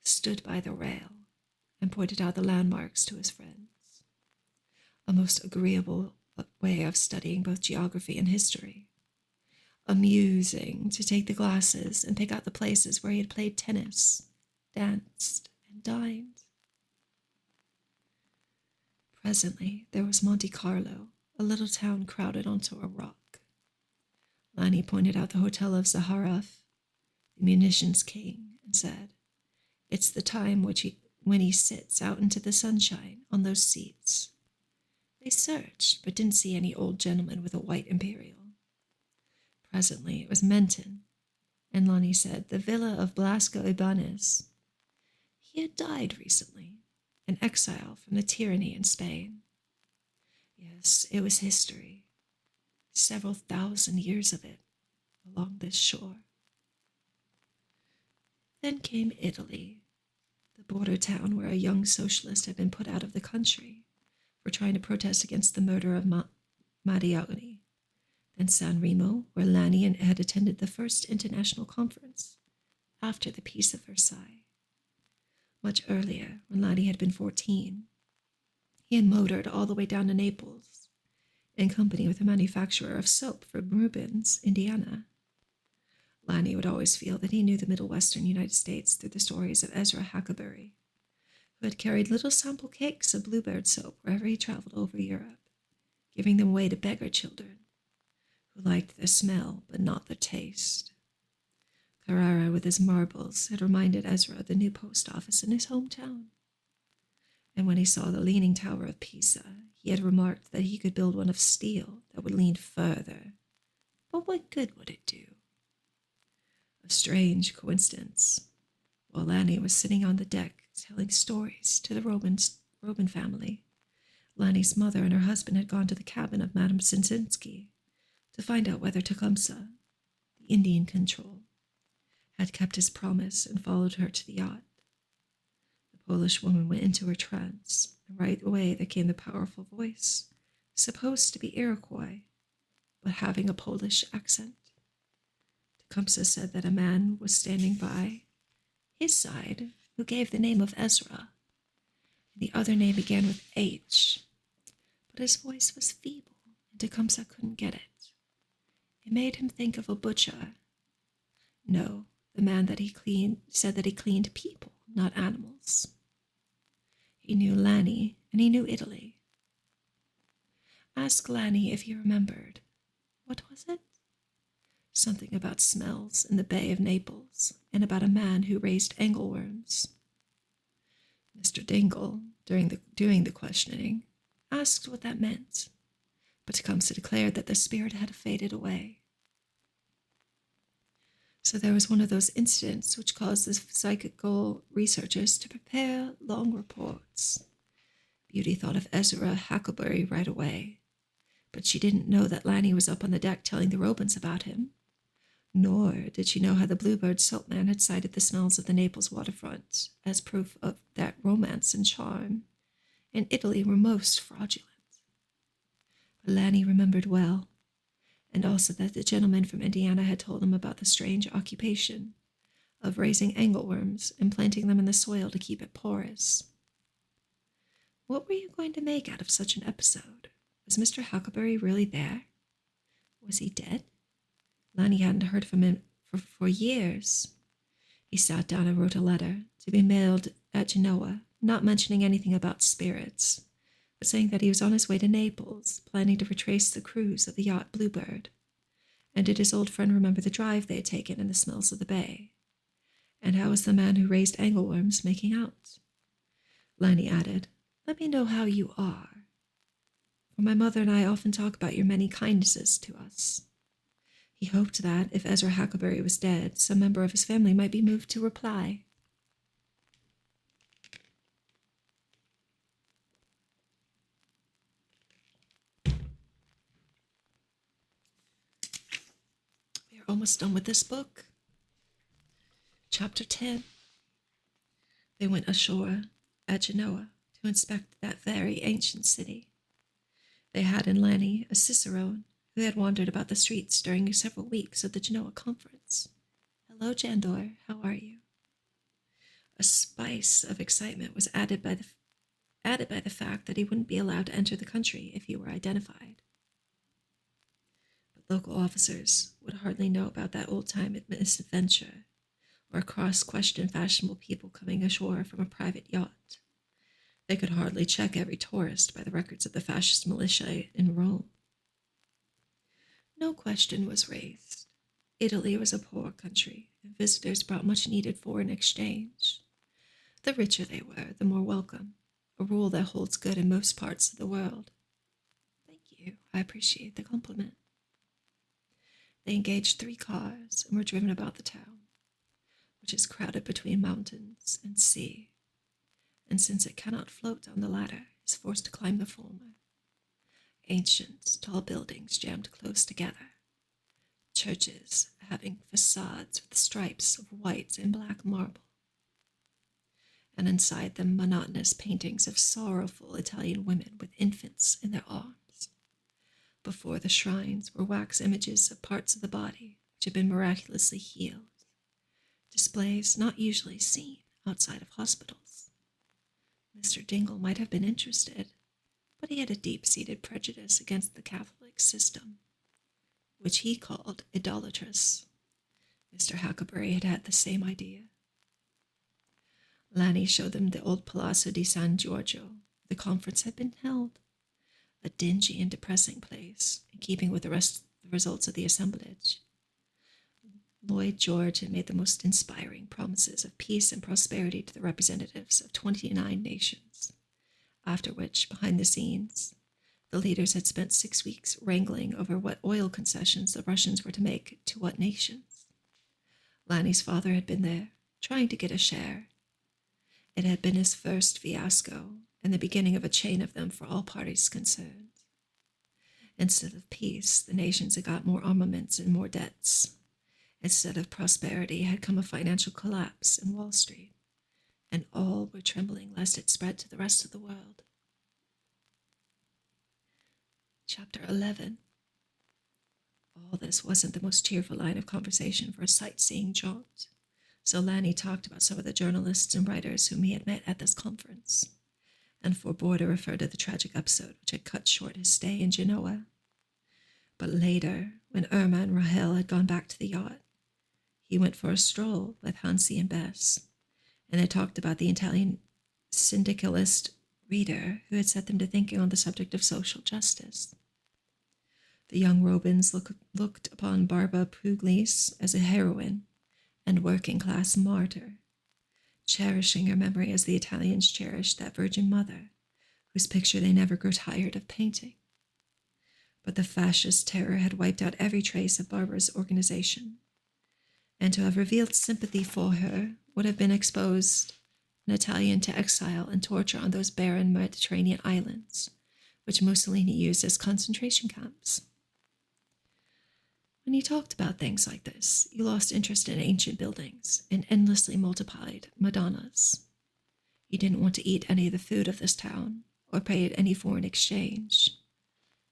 stood by the rail and pointed out the landmarks to his friends. A most agreeable way of studying both geography and history. Amusing to take the glasses and pick out the places where he had played tennis, danced, and dined. Presently, there was Monte Carlo, a little town crowded onto a rock. Lanny pointed out the Hotel of Zaharov, the munitions king, and said, "It's the time when he sits out into the sunshine on those seats." They searched, but didn't see any old gentleman with a white imperial. Presently, it was Menton, and Lanny said, "The villa of Blasco Ibanez." He had died recently, an exile from the tyranny in Spain. Yes, it was history, several thousand years of it, along this shore. Then came Italy, the border town where a young socialist had been put out of the country for trying to protest against the murder of Mariani. Then San Remo, where Lanny had attended the first international conference after the Peace of Versailles. Much earlier, when Lanny had been 14, he had motored all the way down to Naples in company with a manufacturer of soap from Rubens, Indiana. Lanny would always feel that he knew the Middle Western United States through the stories of Ezra Huckleberry, who had carried little sample cakes of bluebird soap wherever he traveled over Europe, giving them away to beggar children who liked the smell but not the taste. Carrara with his marbles had reminded Ezra of the new post office in his hometown. And when he saw the Leaning Tower of Pisa, he had remarked that he could build one of steel that would lean further. But what good would it do? A strange coincidence. While Lanny was sitting on the deck telling stories to the Robin family, Lanny's mother and her husband had gone to the cabin of Madame Sinsinski to find out whether Tecumseh, the Indian control, had kept his promise and followed her to the yacht. The Polish woman went into her trance, and right away there came the powerful voice, supposed to be Iroquois, but having a Polish accent. Tecumseh said that a man was standing by his side who gave the name of Ezra, and the other name began with H, but his voice was feeble, and Tecumseh couldn't get it. It made him think of a butcher. No, the man that he cleaned said that he cleaned people, not animals. He knew Lanny, and he knew Italy. Ask Lanny if he remembered. What was it? Something about smells in the Bay of Naples, and about a man who raised angleworms. Mr. Dingle, doing the questioning, asked what that meant, but Tecumseh declared that the spirit had faded away. So there was one of those incidents which caused the psychical researchers to prepare long reports. Beauty thought of Ezra Huckleberry right away, but she didn't know that Lanny was up on the deck telling the Robins about him. Nor did she know how the Bluebird Soapman had cited the smells of the Naples waterfront as proof of that romance and charm in Italy were most fraudulent. But Lanny remembered well, and also that the gentleman from Indiana had told him about the strange occupation of raising angleworms and planting them in the soil to keep it porous. What were you going to make out of such an episode? Was Mr. Huckleberry really there? Was he dead? Lanny hadn't heard from him for years. He sat down and wrote a letter to be mailed at Genoa, not mentioning anything about spirits, but saying that he was on his way to Naples, planning to retrace the cruise of the yacht Bluebird. And did his old friend remember the drive they had taken and the smells of the bay? And how was the man who raised angleworms making out? Lanny added, "Let me know how you are. For my mother and I often talk about your many kindnesses to us." He hoped that, if Ezra Huckleberry was dead, some member of his family might be moved to reply. We are almost done with this book. Chapter 10. They went ashore at Genoa to inspect that very ancient city. They had in Lanny a cicerone who had wandered about the streets during several weeks of the Genoa conference. "Hello, Jandor, how are you?" A spice of excitement was added by the fact that he wouldn't be allowed to enter the country if he were identified. But local officers would hardly know about that old-time misadventure, or cross-question fashionable people coming ashore from a private yacht. They could hardly check every tourist by the records of the fascist militia in Rome. No question was raised. Italy was a poor country, and visitors brought much-needed foreign exchange. The richer they were, the more welcome, a rule that holds good in most parts of the world. "Thank you, I appreciate the compliment." They engaged 3 cars and were driven about the town, which is crowded between mountains and sea, and since it cannot float on the latter, is forced to climb the former. Ancient, tall buildings jammed close together, churches having facades with stripes of white and black marble, and inside them monotonous paintings of sorrowful Italian women with infants in their arms. Before the shrines were wax images of parts of the body which had been miraculously healed, displays not usually seen outside of hospitals. Mr. Dingle might have been interested, but he had a deep-seated prejudice against the Catholic system, which he called idolatrous. Mr. Huckleberry had had the same idea. Lanny showed them the old Palazzo di San Giorgio. The conference had been held, a dingy and depressing place, in keeping with the results of the assemblage. Lloyd George had made the most inspiring promises of peace and prosperity to the representatives of 29 nations, after which, behind the scenes, the leaders had spent 6 weeks wrangling over what oil concessions the Russians were to make to what nations. Lanny's father had been there, trying to get a share. It had been his first fiasco, and the beginning of a chain of them for all parties concerned. Instead of peace, the nations had got more armaments and more debts. Instead of prosperity had come a financial collapse in Wall Street, and all were trembling lest it spread to the rest of the world. Chapter 11. All this wasn't the most cheerful line of conversation for a sightseeing jaunt, so Lanny talked about some of the journalists and writers whom he had met at this conference, and forbore to refer to the tragic episode which had cut short his stay in Genoa. But later, when Irma and Rahel had gone back to the yacht, he went for a stroll with Hansi and Bess, and they talked about the Italian syndicalist reader who had set them to thinking on the subject of social justice. The young Robins looked upon Barbara Pugliese as a heroine and working-class martyr, cherishing her memory as the Italians cherished that Virgin Mother, whose picture they never grew tired of painting. But the fascist terror had wiped out every trace of Barbara's organization, and to have revealed sympathy for her would have been exposed an Italian to exile and torture on those barren Mediterranean islands, which Mussolini used as concentration camps. When he talked about things like this, you lost interest in ancient buildings and endlessly multiplied Madonnas. You didn't want to eat any of the food of this town or pay any foreign exchange.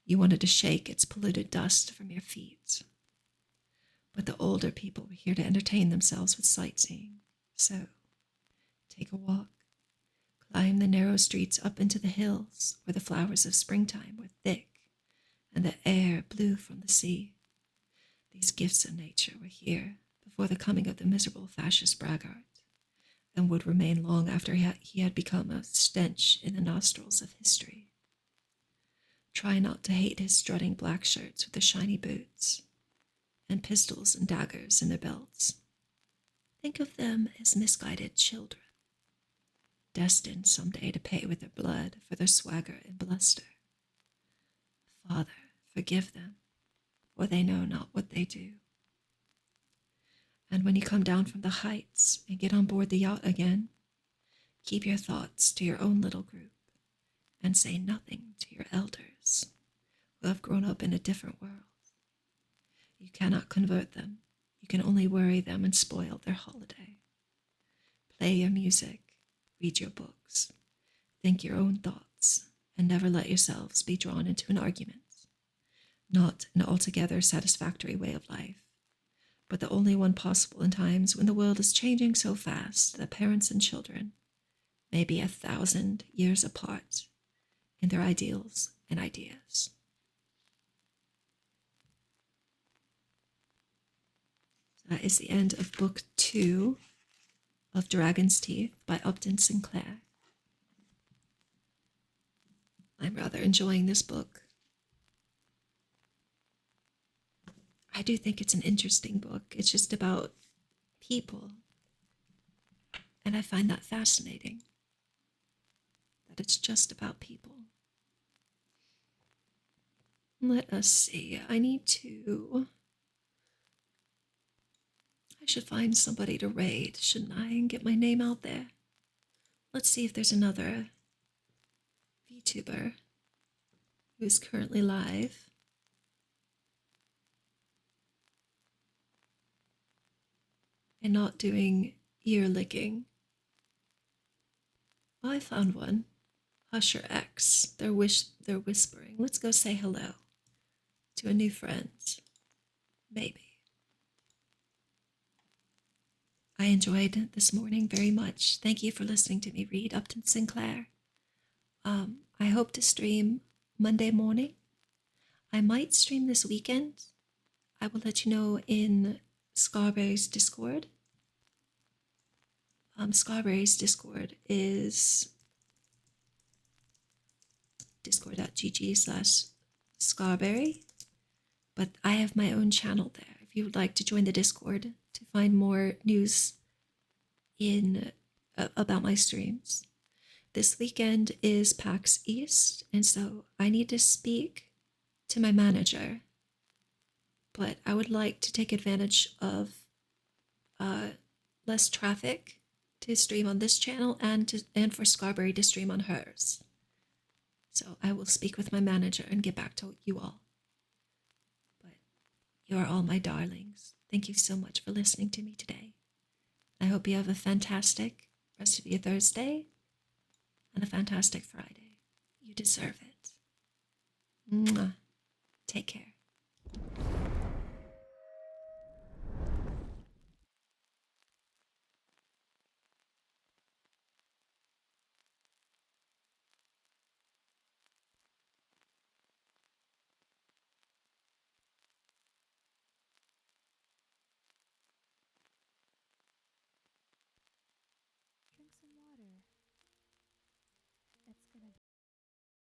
You wanted to shake its polluted dust from your feet. But the older people were here to entertain themselves with sightseeing. So, take a walk, climb the narrow streets up into the hills where the flowers of springtime were thick and the air blew from the sea. These gifts of nature were here before the coming of the miserable fascist braggart, and would remain long after he had become a stench in the nostrils of history. Try not to hate his strutting black shirts with the shiny boots, and pistols and daggers in their belts. Think of them as misguided children, destined someday to pay with their blood for their swagger and bluster. Father, forgive them, for they know not what they do. And when you come down from the heights and get on board the yacht again, keep your thoughts to your own little group and say nothing to your elders who have grown up in a different world. You cannot convert them. You can only worry them and spoil their holiday. Play your music, read your books, think your own thoughts, and never let yourselves be drawn into an argument. Not an altogether satisfactory way of life, but the only one possible in times when the world is changing so fast that parents and children may be 1,000 years apart in their ideals and ideas. That is the end of Book 2 of Dragon's Teeth by Upton Sinclair. I'm rather enjoying this book. I do think it's an interesting book. It's just about people. And I find that fascinating. That it's just about people. Let us see. I should find somebody to raid, shouldn't I? And get my name out there. Let's see if there's another VTuber who's currently live. And not doing ear licking. Oh, I found one. Husher X. They're whispering. Let's go say hello to a new friend. Maybe. I enjoyed this morning very much. Thank you for listening to me read Upton Sinclair. I hope to stream Monday morning. I might stream this weekend. I will let you know in Scarberry's Discord. Scarberry's Discord is discord.gg/Scarberry. But I have my own channel there. If you would like to join the Discord to find more news about my streams. This weekend is PAX East, and so I need to speak to my manager. But I would like to take advantage of less traffic to stream on this channel and for Scarberry to stream on hers. So I will speak with my manager and get back to you all. But you are all my darlings. Thank you so much for listening to me today. I hope you have a fantastic rest of your Thursday and a fantastic Friday. You deserve it. Mwah. Take care.